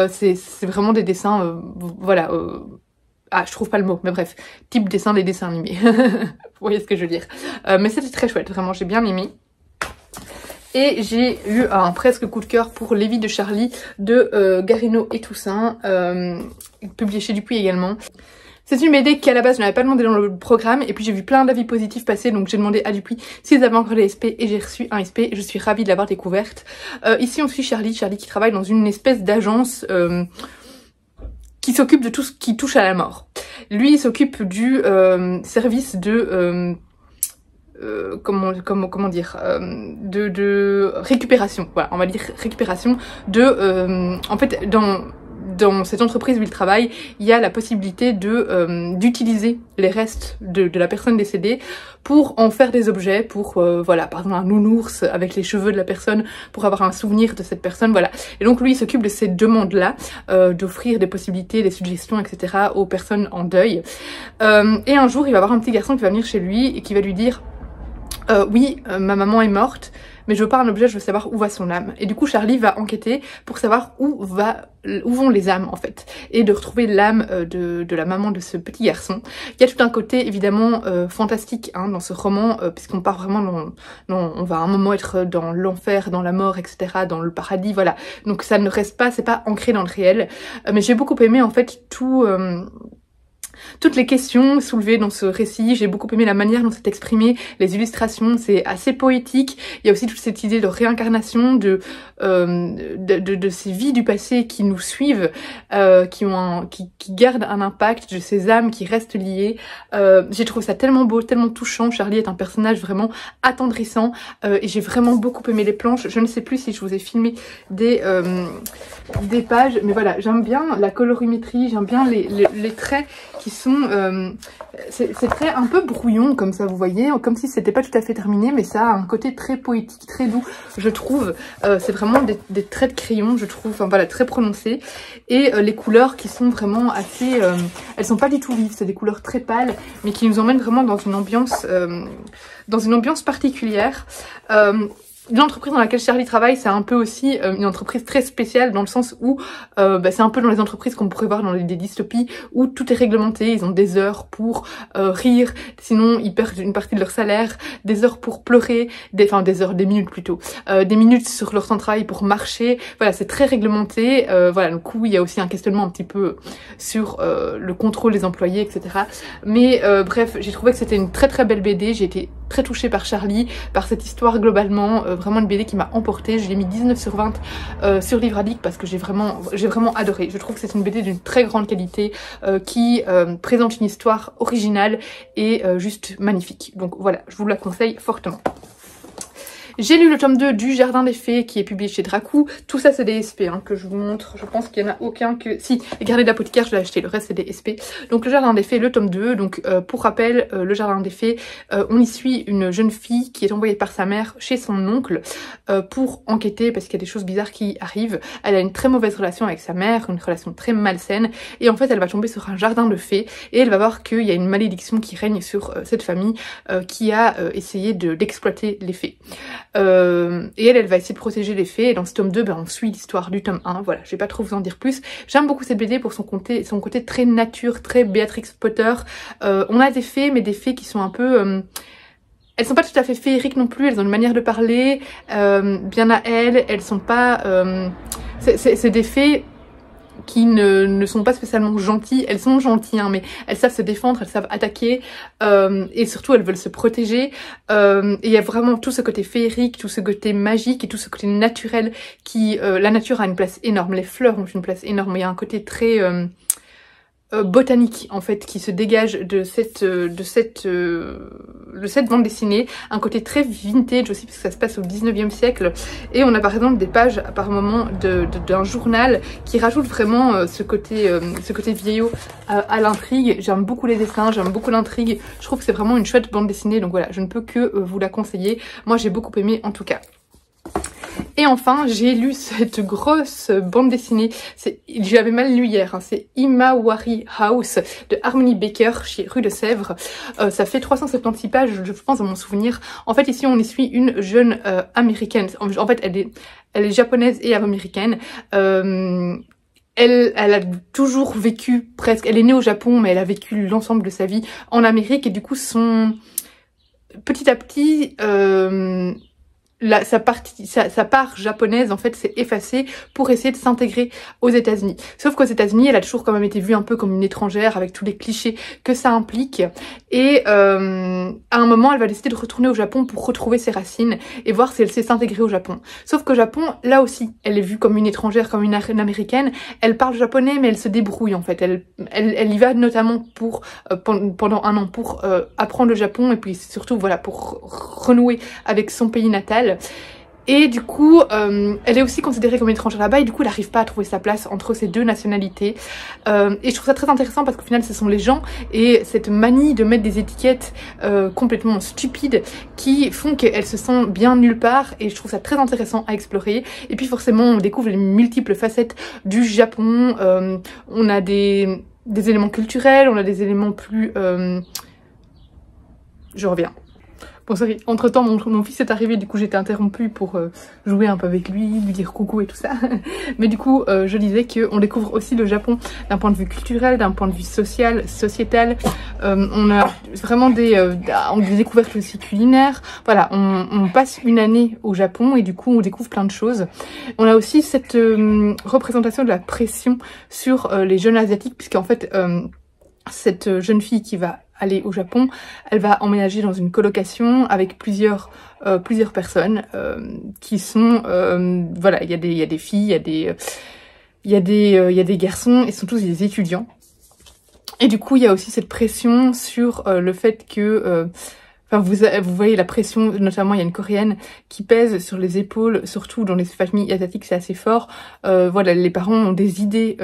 C'est vraiment des dessins, voilà... Ah, je trouve pas le mot, mais bref, type dessin des dessins animés. Vous voyez ce que je veux dire. Mais c'était très chouette, vraiment, j'ai bien aimé. Et j'ai eu un presque coup de cœur pour Les Vies de Charlie de Garino et Toussaint, publié chez Dupuis également. C'est une BD qui à la base je n'avais pas demandé dans le programme et puis j'ai vu plein d'avis positifs passer, donc j'ai demandé à Dupuis s'ils avaient encore les SP et j'ai reçu un SP et je suis ravie de l'avoir découverte. Ici on suit Charlie qui travaille dans une espèce d'agence qui s'occupe de tout ce qui touche à la mort. Lui il s'occupe du service de... comment dire, de récupération, voilà, on va dire récupération de, en fait, dans cette entreprise où il travaille, il y a la possibilité d'utiliser les restes de la personne décédée pour en faire des objets, pour, voilà, par exemple un nounours avec les cheveux de la personne, pour avoir un souvenir de cette personne, voilà. Et donc lui, il s'occupe de ces demandes-là, d'offrir des possibilités, des suggestions, etc. aux personnes en deuil. Et un jour, il va avoir un petit garçon qui va venir chez lui et qui va lui dire oui, ma maman est morte, mais je veux pas un objet, je veux savoir où va son âme. Et du coup, Charlie va enquêter pour savoir où vont les âmes en fait, et de retrouver l'âme de la maman de ce petit garçon. Il y a tout un côté évidemment fantastique hein, dans ce roman, puisqu'on part vraiment on va à un moment être dans l'enfer, dans la mort, etc., dans le paradis, voilà. Donc ça ne reste pas, c'est pas ancré dans le réel. Mais j'ai beaucoup aimé en fait toutes les questions soulevées dans ce récit. J'ai beaucoup aimé la manière dont c'est exprimé, les illustrations, c'est assez poétique. Il y a aussi toute cette idée de réincarnation, de ces vies du passé qui nous suivent, qui gardent un impact, de ces âmes qui restent liées. J'ai trouvé ça tellement beau, tellement touchant. Charlie est un personnage vraiment attendrissant et j'ai vraiment beaucoup aimé les planches. Je ne sais plus si je vous ai filmé des pages, mais voilà, j'aime bien la colorimétrie, j'aime bien les traits qui sont... c'est très un peu brouillon comme ça, vous voyez, comme si c'était pas tout à fait terminé, mais ça a un côté très poétique, très doux, je trouve. C'est vraiment des traits de crayon, je trouve, enfin voilà, très prononcés. Et les couleurs qui sont vraiment assez... elles sont pas du tout vives, c'est des couleurs très pâles, mais qui nous emmènent vraiment dans une ambiance particulière. L'entreprise dans laquelle Charlie travaille, c'est un peu aussi une entreprise très spéciale dans le sens où c'est un peu dans les entreprises qu'on pourrait voir dans des dystopies où tout est réglementé, ils ont des heures pour rire, sinon ils perdent une partie de leur salaire, des heures pour pleurer, des minutes plutôt, des minutes sur leur temps de travail pour marcher, voilà, c'est très réglementé, voilà, du coup il y a aussi un questionnement un petit peu sur le contrôle des employés, etc. Mais bref, j'ai trouvé que c'était une très très belle BD, j'ai été très touchée par Charlie, par cette histoire globalement, vraiment une BD qui m'a emportée. Je l'ai mis 19 sur 20 sur Livre Addict parce que j'ai vraiment adoré. Je trouve que c'est une BD d'une très grande qualité qui présente une histoire originale et juste magnifique. Donc voilà, je vous la conseille fortement. J'ai lu le tome 2 du Jardin des Fées qui est publié chez Dracou. Tout ça c'est des SP hein, que je vous montre. Je pense qu'il n'y en a aucun que... Si, les Gardiens de l'apothicaire je l'ai acheté, le reste c'est des SP. Donc le Jardin des Fées, le tome 2. Donc pour rappel, le Jardin des Fées, on y suit une jeune fille qui est envoyée par sa mère chez son oncle pour enquêter parce qu'il y a des choses bizarres qui arrivent. Elle a une très mauvaise relation avec sa mère, une relation très malsaine. Et en fait elle va tomber sur un jardin de fées et elle va voir qu'il y a une malédiction qui règne sur cette famille qui a essayé d'exploiter les fées. Et elle va essayer de protéger les fées et dans ce tome 2 on suit l'histoire du tome 1, voilà, je vais pas trop vous en dire plus. J'aime beaucoup cette BD pour son côté très nature, très Béatrix Potter. On a des fées mais des fées qui sont un peu... elles sont pas tout à fait féeriques non plus, elles ont une manière de parler bien à elles sont pas... c'est des fées qui ne sont pas spécialement gentilles, elles sont gentilles hein, mais elles savent se défendre, elles savent attaquer et surtout elles veulent se protéger et il y a vraiment tout ce côté féerique, tout ce côté magique et tout ce côté naturel qui... la nature a une place énorme, les fleurs ont une place énorme, il y a un côté très... botanique en fait qui se dégage de cette bande dessinée, un côté très vintage aussi parce que ça se passe au 19e siècle et on a par exemple des pages par moment d'un journal qui rajoute vraiment ce côté vieillot à l'intrigue. J'aime beaucoup les dessins, j'aime beaucoup l'intrigue, je trouve que c'est vraiment une chouette bande dessinée, donc voilà, je ne peux que vous la conseiller, moi j'ai beaucoup aimé en tout cas. Et enfin, j'ai lu cette grosse bande dessinée, j'avais mal lu hier, hein, c'est Imawari House de Harmony Baker chez Rue de Sèvres. Ça fait 376 pages, je pense, à mon souvenir. En fait, ici, on y suit une jeune américaine. En fait, elle est japonaise et américaine. Elle a toujours vécu presque, elle est née au Japon, mais elle a vécu l'ensemble de sa vie en Amérique. Et du coup, petit à petit... sa part japonaise en fait s'est effacée pour essayer de s'intégrer aux États-Unis. Sauf qu'aux États-Unis, elle a toujours quand même été vue un peu comme une étrangère avec tous les clichés que ça implique. Et à un moment, elle va décider de retourner au Japon pour retrouver ses racines et voir si elle sait s'intégrer au Japon. Sauf qu'au Japon, là aussi, elle est vue comme une étrangère, comme une américaine. Elle parle japonais, mais elle se débrouille en fait. Elle y va notamment pour pendant un an pour apprendre le Japon et puis surtout voilà pour renouer avec son pays natal. Et du coup, elle est aussi considérée comme étrangère là-bas et du coup, elle n'arrive pas à trouver sa place entre ces deux nationalités. Et je trouve ça très intéressant parce qu'au final, ce sont les gens et cette manie de mettre des étiquettes complètement stupides qui font qu'elle se sent bien nulle part et je trouve ça très intéressant à explorer. Et puis forcément, on découvre les multiples facettes du Japon. On a des éléments culturels, on a des éléments plus... Je reviens. Bon, sorry, entre temps mon fils est arrivé, du coup j'étais interrompue pour jouer un peu avec lui, lui dire coucou et tout ça. Mais du coup je disais qu'on découvre aussi le Japon d'un point de vue culturel, d'un point de vue social, sociétal. On a vraiment des découvertes aussi culinaires. Voilà, on passe une année au Japon et du coup on découvre plein de choses. On a aussi cette représentation de la pression sur les jeunes asiatiques, puisqu'en fait cette jeune fille qui va aller au Japon, elle va emménager dans une colocation avec plusieurs personnes qui sont voilà, il y a des filles, il y a des garçons et ce sont tous des étudiants. Et du coup, il y a aussi cette pression sur le fait que enfin, vous voyez la pression, notamment il y a une coréenne qui pèse sur les épaules, surtout dans les familles asiatiques, c'est assez fort. Voilà, les parents ont des idées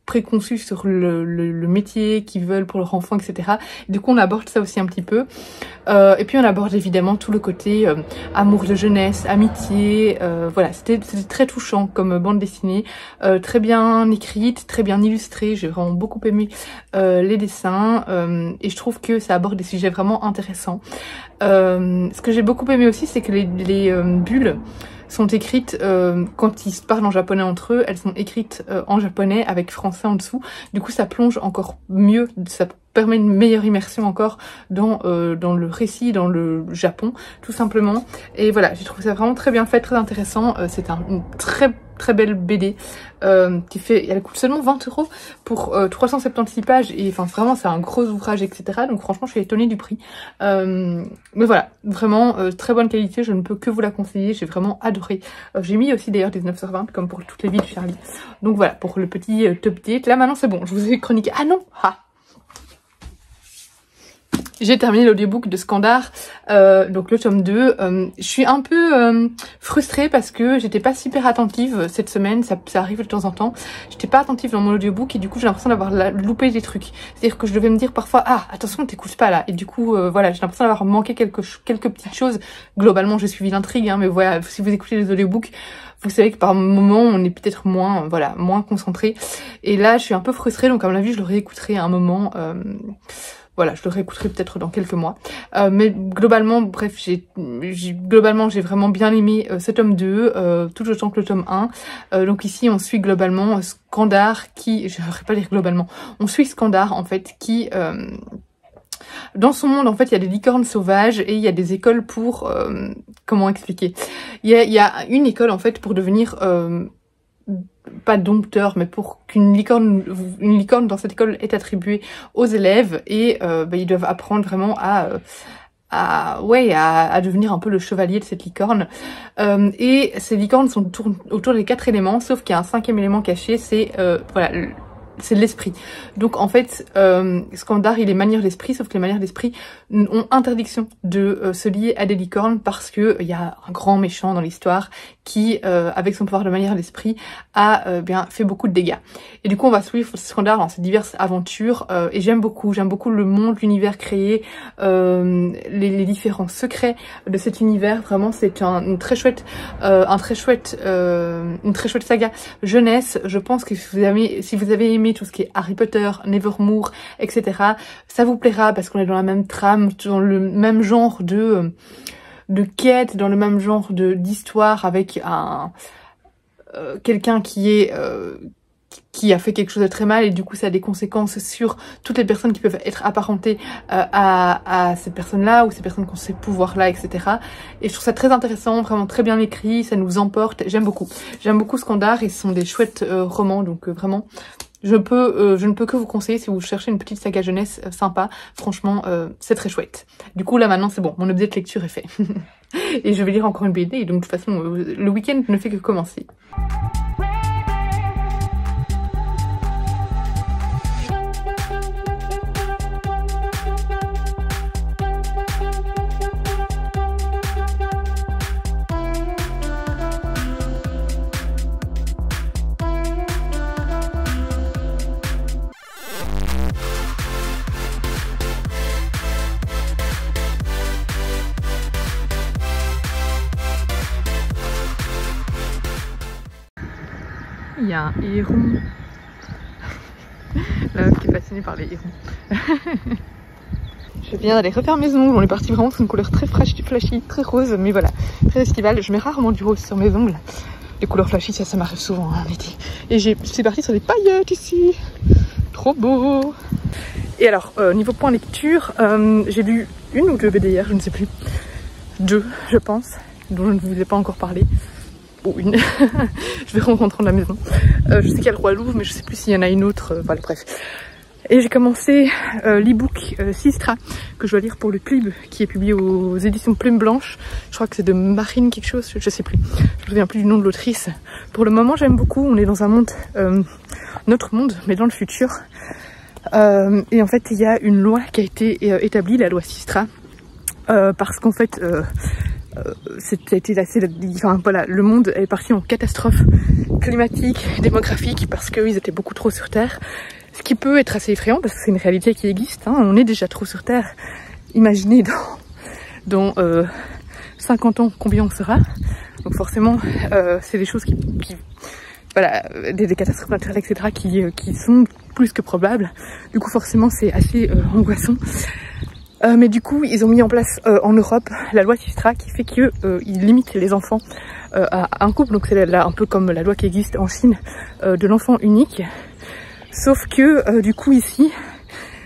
préconçus sur le métier qu'ils veulent pour leur enfant, etc. Du coup, on aborde ça aussi un petit peu. Et puis, on aborde évidemment tout le côté amour de jeunesse, amitié. Voilà, c'était très touchant comme bande dessinée. Très bien écrite, très bien illustrée. J'ai vraiment beaucoup aimé les dessins. Et je trouve que ça aborde des sujets vraiment intéressants. Ce que j'ai beaucoup aimé aussi, c'est que les bulles sont écrites, quand ils se parlent en japonais entre eux, elles sont écrites en japonais avec français en dessous. Du coup, ça plonge encore mieux, ça permet une meilleure immersion encore dans le récit, dans le Japon, tout simplement. Et voilà, j'ai trouvé ça vraiment très bien fait, très intéressant. C'est une très belle BD qui fait, elle coûte seulement 20 € pour 376 pages et enfin vraiment c'est un gros ouvrage, etc. Donc franchement je suis étonnée du prix. Mais voilà, vraiment très bonne qualité, je ne peux que vous la conseiller, j'ai vraiment adoré. J'ai mis aussi d'ailleurs des 9/20 comme pour toutes les vies de Charlie. Donc voilà pour le petit top date. Là maintenant c'est bon, je vous ai chroniqué. Ah non, ah. J'ai terminé l'audiobook de Skandar, donc le tome 2. Je suis un peu frustrée parce que j'étais pas super attentive cette semaine, ça arrive de temps en temps. J'étais pas attentive dans mon audiobook et du coup j'ai l'impression d'avoir loupé des trucs. C'est-à-dire que je devais me dire parfois, ah attention t'écoutes pas là. Et du coup voilà, j'ai l'impression d'avoir manqué quelques petites choses. Globalement j'ai suivi l'intrigue, hein, mais voilà, si vous écoutez les audiobooks, vous savez que par moment on est peut-être moins, voilà, moins concentré. Et là je suis un peu frustrée, donc à mon avis je le réécouterai à un moment. Voilà, je le réécouterai peut-être dans quelques mois. Mais globalement, bref, j'ai vraiment bien aimé ce tome 2, tout autant que le tome 1. Donc ici, on suit globalement Skandar qui... Je ne vais pas dire globalement. On suit Skandar, en fait, qui... dans son monde, en fait, il y a des licornes sauvages et il y a des écoles pour... comment expliquer? Il y a une école, en fait, pour devenir... pas dompteur, mais pour qu'une licorne dans cette école est attribuée aux élèves et ils doivent apprendre vraiment à devenir un peu le chevalier de cette licorne. Et ces licornes sont autour des 4 éléments, sauf qu'il y a un 5e élément caché, c'est voilà, c'est l'esprit. Donc en fait, Skandar il est manière d'esprit, sauf que les manières d'esprit ont interdiction de se lier à des licornes parce que il y a un grand méchant dans l'histoire qui, avec son pouvoir de manière d'esprit, a bien fait beaucoup de dégâts. Et du coup, on va suivre Skandar dans ses diverses aventures et j'aime beaucoup le monde, l'univers créé, les différents secrets de cet univers. Vraiment, c'est une très chouette saga jeunesse. Je pense que si vous avez aimé tout ce qui est Harry Potter, Nevermore, etc., ça vous plaira parce qu'on est dans la même trame, dans le même genre de quête, dans le même genre d'histoire avec quelqu'un qui a fait quelque chose de très mal et du coup ça a des conséquences sur toutes les personnes qui peuvent être apparentées à ces personnes-là ou ces personnes qui ont ces pouvoirs-là, etc. Et je trouve ça très intéressant, vraiment très bien écrit, ça nous emporte, j'aime beaucoup Skandar et ce sont des chouettes romans, donc vraiment je ne peux que vous conseiller si vous cherchez une petite saga jeunesse sympa, franchement c'est très chouette. Du coup là maintenant c'est bon, mon objet de lecture est fait. Et je vais lire encore une BD et donc de toute façon le week-end ne fait que commencer. Il y a un héron. La meuf qui est fascinée par les hérons. Je viens d'aller refaire mes ongles. On est parti vraiment sur une couleur très flashy, très rose, mais voilà, très estivale. Je mets rarement du rose sur mes ongles. Les couleurs flashy, ça m'arrive souvent en été. Et c'est parti sur des paillettes ici. Trop beau. Et alors, niveau point lecture, j'ai lu une ou deux BD hier, je ne sais plus. 2, je pense, dont je ne vous ai pas encore parlé. Ou une. Je vais rencontrer de la maison. Je sais qu'il y a le Roi Loup, mais je sais plus s'il y en a une autre. Voilà, bref. Et j'ai commencé l'e-book Sistra, que je dois lire pour le Plib, qui est publié aux éditions Plume Blanche. Je crois que c'est de Marine quelque chose, je sais plus. Je me souviens plus du nom de l'autrice. Pour le moment, j'aime beaucoup. On est dans un monde, notre monde, mais dans le futur. Et en fait, il y a une loi qui a été établie, la loi Sistra, parce qu'en fait... voilà, le monde est parti en catastrophe climatique, démographique, parce qu'ils étaient beaucoup trop sur Terre. Ce qui peut être assez effrayant, parce que c'est une réalité qui existe, hein. On est déjà trop sur Terre. Imaginez dans 50 ans combien on sera. Donc forcément, c'est des choses qui voilà, des catastrophes naturelles, etc., qui sont plus que probables. Du coup, forcément, c'est assez angoissant. Mais du coup, ils ont mis en place en Europe la loi Sistra qui fait que ils limitent les enfants à un couple. Donc c'est là un peu comme la loi qui existe en Chine de l'enfant unique. Sauf que du coup ici,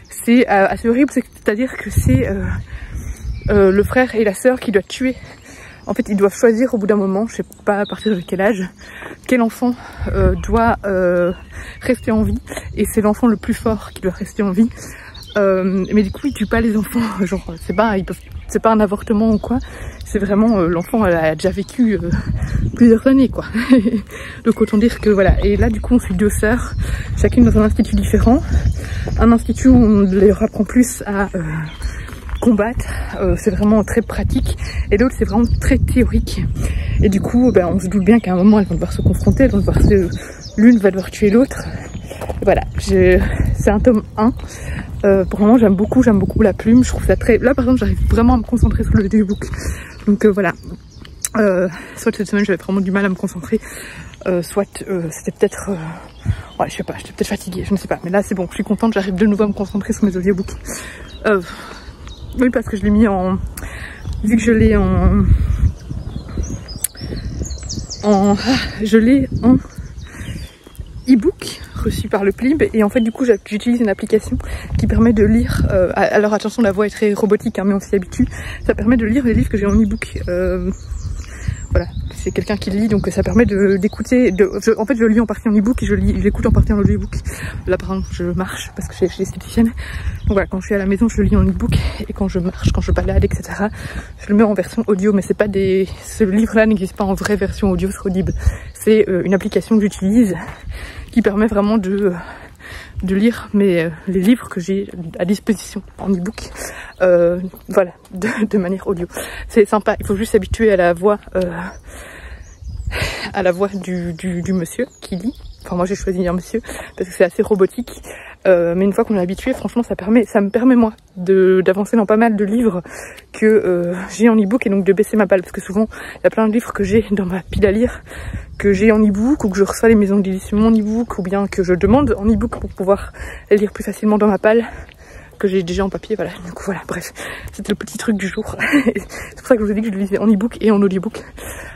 c'est assez horrible, c'est-à-dire que c'est le frère et la sœur qui doivent tuer. En fait, ils doivent choisir au bout d'un moment, je sais pas à partir de quel âge, quel enfant doit rester en vie. Et c'est l'enfant le plus fort qui doit rester en vie. Mais du coup ils tuent pas les enfants, genre c'est pas un avortement ou quoi, c'est vraiment l'enfant a déjà vécu plusieurs années quoi. Donc autant dire que voilà. Et là du coup on suit 2 sœurs, chacune dans un institut différent, un institut où on leur apprend plus à combattre, c'est vraiment très pratique, et l'autre c'est vraiment très théorique. Et du coup on se doute bien qu'à un moment elles vont devoir se confronter, elles vont devoir l'une va devoir tuer l'autre. Voilà, c'est un tome 1. Pour le moment j'aime beaucoup la plume, je trouve ça très... Là par exemple j'arrive vraiment à me concentrer sur le audiobook. Donc voilà, soit cette semaine j'avais vraiment du mal à me concentrer, soit c'était peut-être... ouais je sais pas, j'étais peut-être fatiguée, je ne sais pas. Mais là c'est bon, je suis contente, j'arrive de nouveau à me concentrer sur mes audiobooks. Oui parce que je l'ai mis en... Vu que je l'ai je l'ai en e-book reçu par le Plib, et en fait du coup j'utilise une application qui permet de lire, alors attention la voix est très robotique hein, mais on s'y habitue, ça permet de lire les livres que j'ai en e-book, voilà, c'est quelqu'un qui lit donc ça permet d'écouter, en fait je lis en partie en e-book et je l'écoute en partie en audiobook. Là par exemple je marche parce que je suis esthéticienne, donc voilà, quand je suis à la maison je lis en e-book, et quand je marche, quand je balade etc, je le mets en version audio, mais c'est pas ce livre là n'existe pas en vraie version audio sur Audible, c'est une application que j'utilise qui permet vraiment de lire les livres que j'ai à disposition en e-book, voilà, de manière audio. C'est sympa, il faut juste s'habituer à la voix du monsieur qui lit. Enfin moi j'ai choisi un monsieur parce que c'est assez robotique, mais une fois qu'on est habitué, franchement ça me permet moi d'avancer dans pas mal de livres que j'ai en e-book, et donc de baisser ma palle, parce que souvent il y a plein de livres que j'ai dans ma pile à lire que j'ai en e-book, ou que je reçois les maisons d'édition en e-book, ou bien que je demande en e-book pour pouvoir les lire plus facilement dans ma palle, que j'ai déjà en papier. Voilà, du coup voilà, bref, c'était le petit truc du jour. C'est pour ça que je vous ai dit que je le lisais en e-book et en audiobook.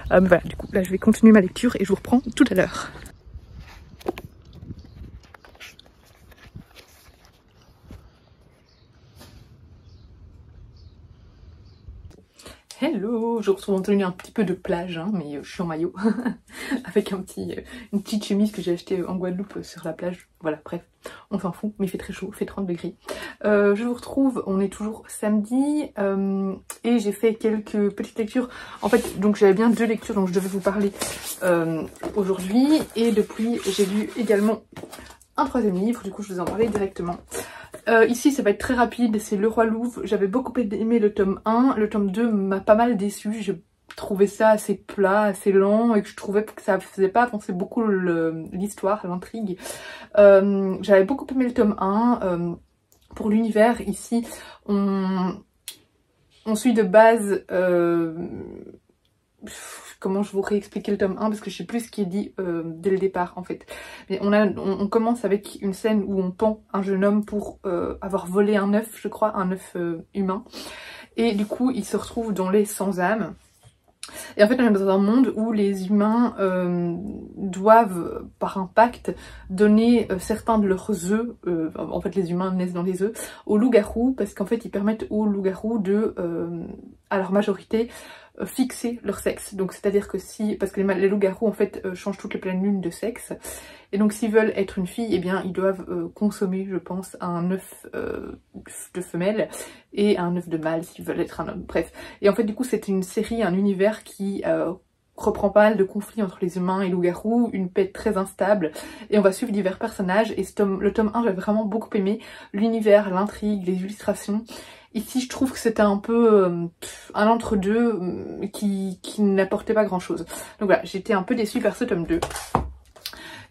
Voilà, du coup là je vais continuer ma lecture et je vous reprends tout à l'heure. Hello, je retrouve en tenue un petit peu de plage, hein, mais je suis en maillot avec une petite chemise que j'ai achetée en Guadeloupe sur la plage. Voilà, bref, on s'en fout, mais il fait très chaud, il fait 30 degrés. Je vous retrouve, on est toujours samedi, et j'ai fait quelques petites lectures. En fait, donc j'avais bien 2 lectures dont je devais vous parler aujourd'hui, et depuis j'ai lu également un 3e livre, du coup je vous en parlais directement. Ici ça va être très rapide, c'est Le Roi Louve. J'avais beaucoup aimé le tome 1, le tome 2 m'a pas mal déçu. Je trouvais ça assez plat, assez lent, et que je trouvais que ça faisait pas avancer beaucoup l'histoire, l'intrigue. J'avais beaucoup aimé le tome 1. Pour l'univers, ici on suit de base... comment je vous réexpliquer le tome 1 parce que je sais plus ce qui est dit dès le départ en fait. Mais on commence avec une scène où on pend un jeune homme pour avoir volé un œuf, je crois, un œuf humain. Et du coup il se retrouve dans les sans-âmes. Et en fait on est dans un monde où les humains doivent par un pacte donner certains de leurs œufs, en fait les humains naissent dans les œufs, aux loups-garous, parce qu'en fait ils permettent aux loups-garous de, à leur majorité, fixer leur sexe. Donc c'est à dire que si, parce que les loups-garous en fait changent toutes les pleines lunes de sexe, et donc s'ils veulent être une fille, eh bien ils doivent consommer, je pense, un œuf de femelle et un œuf de mâle s'ils veulent être un homme, bref. Et en fait du coup c'est une série, un univers qui reprend pas mal de conflits entre les humains et loups-garous, une paix très instable, et on va suivre divers personnages. Et le tome 1 j'ai vraiment beaucoup aimé, l'univers, l'intrigue, les illustrations. Ici je trouve que c'était un peu un entre-deux qui n'apportait pas grand chose. Donc voilà, j'étais un peu déçue par ce tome 2.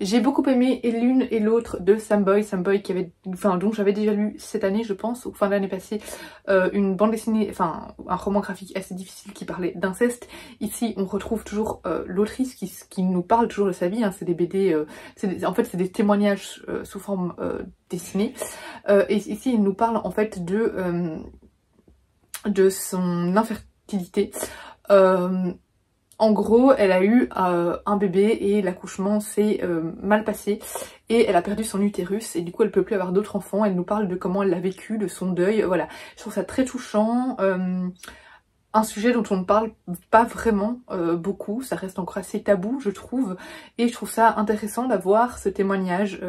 J'ai beaucoup aimé et l'une et l'autre de Sam Boy qui avait, enfin dont j'avais déjà lu cette année je pense, ou fin de l'année passée, une bande dessinée, enfin un roman graphique assez difficile qui parlait d'inceste. Ici on retrouve toujours l'autrice qui nous parle toujours de sa vie, hein. C'est des BD, en fait c'est des témoignages sous forme dessinée, et ici il nous parle en fait de son infertilité. En gros, elle a eu un bébé et l'accouchement s'est mal passé et elle a perdu son utérus et du coup elle peut plus avoir d'autres enfants. Elle nous parle de comment elle l'a vécu, de son deuil, voilà. Je trouve ça très touchant, un sujet dont on ne parle pas vraiment beaucoup, ça reste encore assez tabou je trouve, et je trouve ça intéressant d'avoir ce témoignage.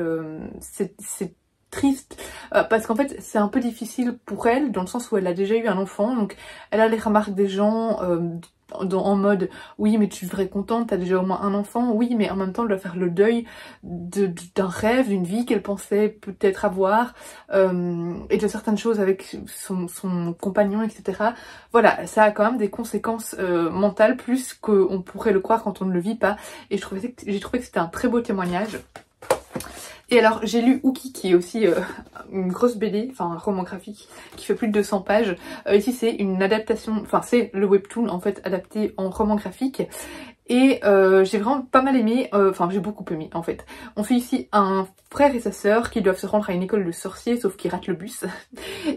C'est triste parce qu'en fait c'est un peu difficile pour elle dans le sens où elle a déjà eu un enfant, donc elle a les remarques des gens en mode oui mais tu devrais être contente, t'as déjà au moins un enfant, oui mais en même temps elle doit faire le deuil d'un rêve, d'une vie qu'elle pensait peut-être avoir, et de certaines choses avec son compagnon, etc. Voilà, ça a quand même des conséquences mentales plus qu'on pourrait le croire quand on ne le vit pas, et j'ai trouvé que c'était un très beau témoignage. Et alors j'ai lu Ookie qui est aussi une grosse BD, enfin un roman graphique qui fait plus de 200 pages. Ici c'est une adaptation, enfin c'est le webtoon en fait adapté en roman graphique. Et j'ai vraiment pas mal aimé, enfin j'ai beaucoup aimé en fait. On suit ici un frère et sa sœur qui doivent se rendre à une école de sorciers sauf qu'ils ratent le bus.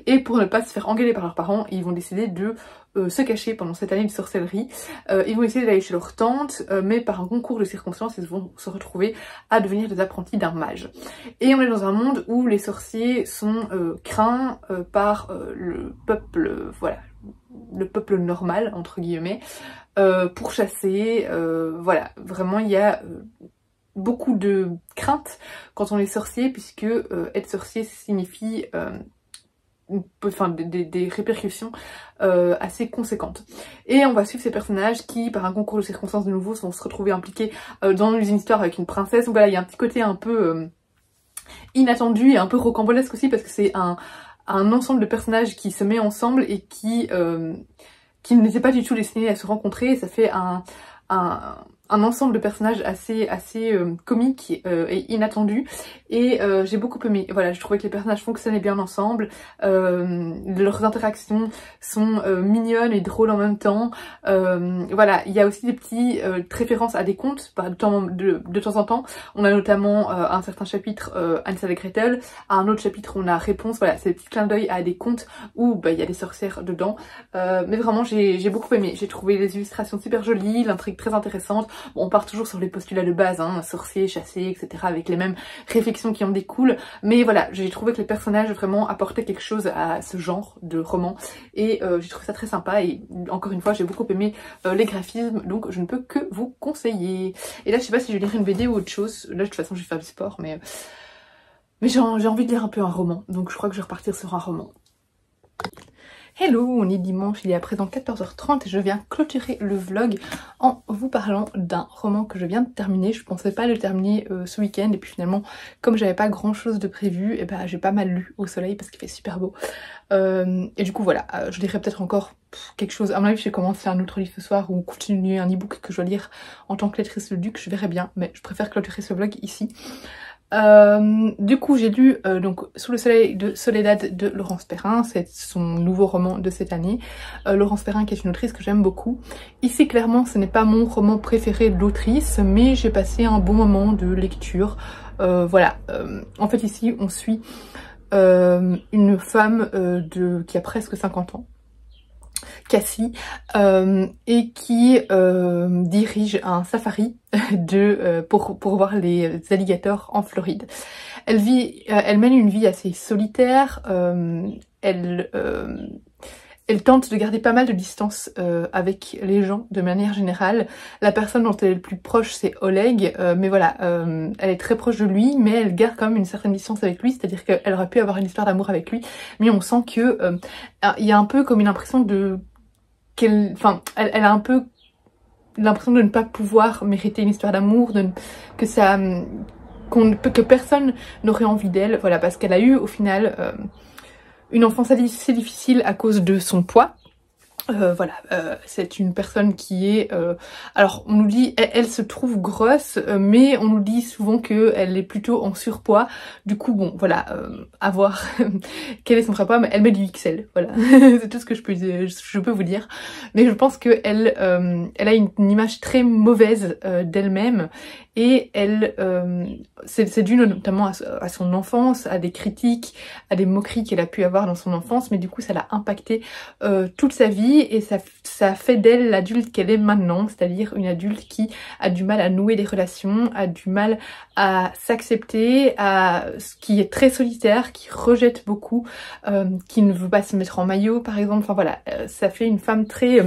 Et pour ne pas se faire engueuler par leurs parents, ils vont décider de se cacher pendant cette année de sorcellerie. Ils vont essayer d'aller chez leur tante, mais par un concours de circonstances, ils vont se retrouver à devenir des apprentis d'un mage. Et on est dans un monde où les sorciers sont craints par le peuple, voilà, le peuple normal entre guillemets, pour chasser, voilà, vraiment il y a beaucoup de crainte quand on est sorcier, puisque être sorcier signifie enfin des répercussions assez conséquentes. Et on va suivre ces personnages qui, par un concours de circonstances de nouveau, vont se retrouver impliqués dans une histoire avec une princesse. Donc voilà, il y a un petit côté un peu inattendu et un peu rocambolesque aussi, parce que c'est un ensemble de personnages qui se met ensemble et qui n'étaient pas du tout destinés à se rencontrer. Et ça fait un ensemble de personnages assez comique et inattendu, et j'ai beaucoup aimé. Voilà, je trouvais que les personnages fonctionnaient bien ensemble, leurs interactions sont mignonnes et drôles en même temps. Voilà, il y a aussi des petites références à des contes de temps en temps. On a notamment un certain chapitre Hansel et Gretel, à un autre chapitre on a Réponse. Voilà, c'est des petits clins d'œil à des contes où il y a des sorcières dedans. Mais vraiment j'ai beaucoup aimé. J'ai trouvé les illustrations super jolies, l'intrigue très intéressante. Bon, on part toujours sur les postulats de base, hein, sorcier, chassé, etc., avec les mêmes réflexions qui en découlent. Mais voilà, j'ai trouvé que les personnages vraiment apportaient quelque chose à ce genre de roman. Et j'ai trouvé ça très sympa. Et encore une fois, j'ai beaucoup aimé les graphismes. Donc je ne peux que vous conseiller. Et là, je sais pas si je vais lire une BD ou autre chose. Là, de toute façon, je vais faire du sport. Mais j'ai envie de lire un peu un roman. Donc je crois que je vais repartir sur un roman. Hello, on est dimanche, il est à présent 14h30 et je viens clôturer le vlog en vous parlant d'un roman que je viens de terminer. Je pensais pas le terminer ce week-end, et puis finalement, comme j'avais pas grand chose de prévu, et j'ai pas mal lu au soleil parce qu'il fait super beau. Et du coup voilà, je lirai peut-être encore quelque chose. À mon avis, je vais commencer un autre livre ce soir ou continuer un e-book que je dois lire en tant que lectrice le Duc, je verrai bien, mais je préfère clôturer ce vlog ici. Du coup j'ai lu donc Sous le soleil de Soledad de Laurence Perrin, c'est son nouveau roman de cette année. Laurence Perrin qui est une autrice que j'aime beaucoup. Ici clairement ce n'est pas mon roman préféré de l'autrice, mais j'ai passé un bon moment de lecture. Voilà, en fait ici on suit une femme qui a presque 50 ans, Cassie, et qui dirige un safari pour voir les alligators en Floride. Elle mène une vie assez solitaire, elle tente de garder pas mal de distance avec les gens de manière générale. La personne dont elle est le plus proche c'est Oleg, mais voilà, elle est très proche de lui, mais elle garde quand même une certaine distance avec lui, c'est-à-dire qu'elle aurait pu avoir une histoire d'amour avec lui, mais on sent que il y a un peu comme une impression de elle a un peu l'impression de ne pas pouvoir mériter une histoire d'amour, que personne n'aurait envie d'elle, voilà, parce qu'elle a eu au final une enfance assez difficile à cause de son poids. Voilà, c'est une personne qui est... alors on nous dit, elle se trouve grosse, mais on nous dit souvent qu'elle est plutôt en surpoids. Du coup, bon, voilà, à voir quel est son surpoids, mais elle met du XL, voilà. C'est tout ce que je peux vous dire. Mais je pense qu'elle elle a une image très mauvaise d'elle-même, et c'est dû notamment à son enfance, à des critiques, à des moqueries qu'elle a pu avoir dans son enfance, mais du coup ça l'a impacté toute sa vie, et ça fait d'elle l'adulte qu'elle est maintenant, c'est-à-dire une adulte qui a du mal à nouer des relations, a du mal à s'accepter, qui est très solitaire, qui rejette beaucoup, qui ne veut pas se mettre en maillot par exemple. Enfin voilà, ça fait une femme très...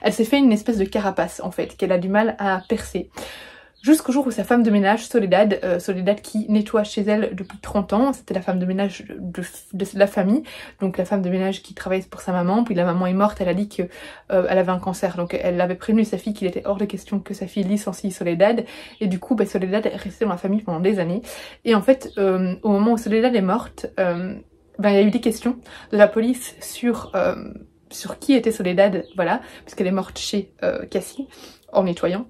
elle s'est fait une espèce de carapace en fait, qu'elle a du mal à percer. Jusqu'au jour où sa femme de ménage, Soledad, Soledad qui nettoie chez elle depuis 30 ans, c'était la femme de ménage de la famille, donc la femme de ménage qui travaille pour sa maman, puis la maman est morte, elle a dit qu'elle avait un cancer, donc elle avait prévenu sa fille qu'il était hors de question que sa fille licencie Soledad, et du coup Soledad est restée dans la famille pendant des années, et en fait au moment où Soledad est morte, il y a eu des questions de la police sur qui était Soledad, voilà, puisqu'elle est morte chez Cassie, en nettoyant.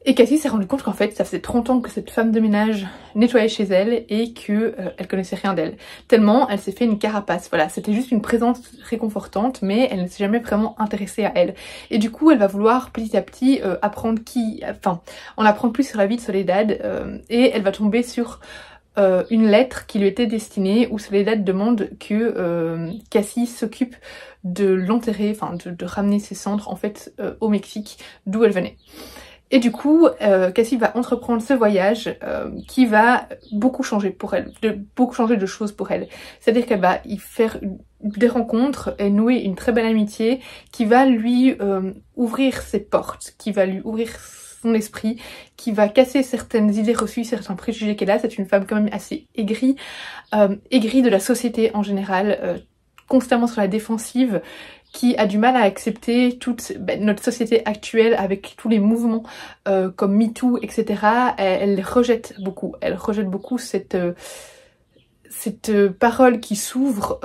Et Cassie s'est rendue compte qu'en fait ça faisait 30 ans que cette femme de ménage nettoyait chez elle et que elle connaissait rien d'elle. Tellement elle s'est fait une carapace, voilà, c'était juste une présence réconfortante, mais elle ne s'est jamais vraiment intéressée à elle. Et du coup elle va vouloir petit à petit en apprendre plus sur la vie de Soledad, et elle va tomber sur une lettre qui lui était destinée où Soledad demande que Cassie s'occupe de l'enterrer, enfin de ramener ses cendres en fait au Mexique d'où elle venait. Et du coup, Cassie va entreprendre ce voyage qui va beaucoup changer pour elle, beaucoup changer de choses pour elle. C'est-à-dire qu'elle va y faire des rencontres et nouer une très belle amitié qui va lui ouvrir ses portes, qui va lui ouvrir son esprit, qui va casser certaines idées reçues, certains préjugés qu'elle a. C'est une femme quand même assez aigrie, aigrie de la société en général, constamment sur la défensive, qui a du mal à accepter toute notre société actuelle avec tous les mouvements comme MeToo, etc. Elle rejette beaucoup. Elle rejette beaucoup cette parole qui s'ouvre,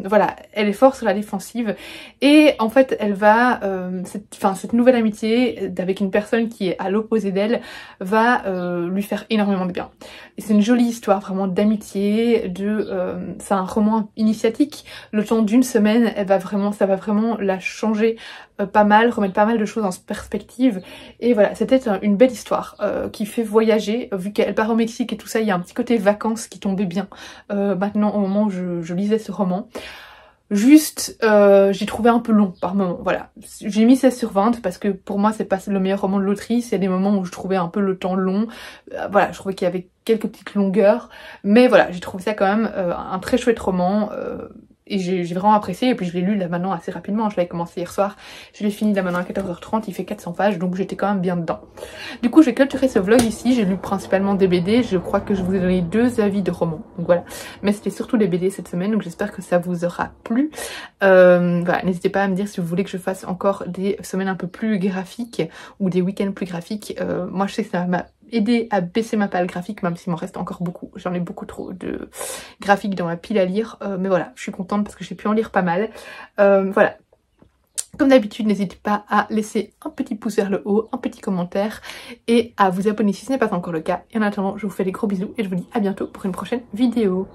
voilà, elle est fort sur la défensive et en fait elle va, cette nouvelle amitié avec une personne qui est à l'opposé d'elle va lui faire énormément de bien. Et c'est une jolie histoire vraiment d'amitié, c'est un roman initiatique, le temps d'une semaine, ça va vraiment la changer pas mal, remettre pas mal de choses en perspective et voilà, c'était une belle histoire qui fait voyager, vu qu'elle part au Mexique et tout ça, il y a un petit côté vacances qui tombait bien maintenant au moment où je lisais ce roman. Juste, j'ai trouvé un peu long par moment, voilà. J'ai mis 16 sur 20 parce que pour moi c'est pas le meilleur roman de l'autrice, il y a des moments où je trouvais un peu le temps long, voilà, je trouvais qu'il y avait quelques petites longueurs, mais voilà, j'ai trouvé ça quand même un très chouette roman, et j'ai vraiment apprécié, et puis je l'ai lu là maintenant assez rapidement, je l'avais commencé hier soir, je l'ai fini là maintenant à 14h30, il fait 400 pages, donc j'étais quand même bien dedans. Du coup je vais clôturer ce vlog ici, j'ai lu principalement des BD, je crois que je vous ai donné 2 avis de romans, donc voilà, mais c'était surtout des BD cette semaine, donc j'espère que ça vous aura plu. Voilà, n'hésitez pas à me dire si vous voulez que je fasse encore des semaines un peu plus graphiques, ou des week-ends plus graphiques. Moi je sais que ça m'a aidé à baisser ma pile graphique, même s'il m'en reste encore beaucoup, j'en ai beaucoup trop de graphiques dans ma pile à lire, mais voilà, je suis contente parce que j'ai pu en lire pas mal. Voilà, comme d'habitude, n'hésitez pas à laisser un petit pouce vers le haut, un petit commentaire et à vous abonner si ce n'est pas encore le cas. Et en attendant, je vous fais des gros bisous et je vous dis à bientôt pour une prochaine vidéo.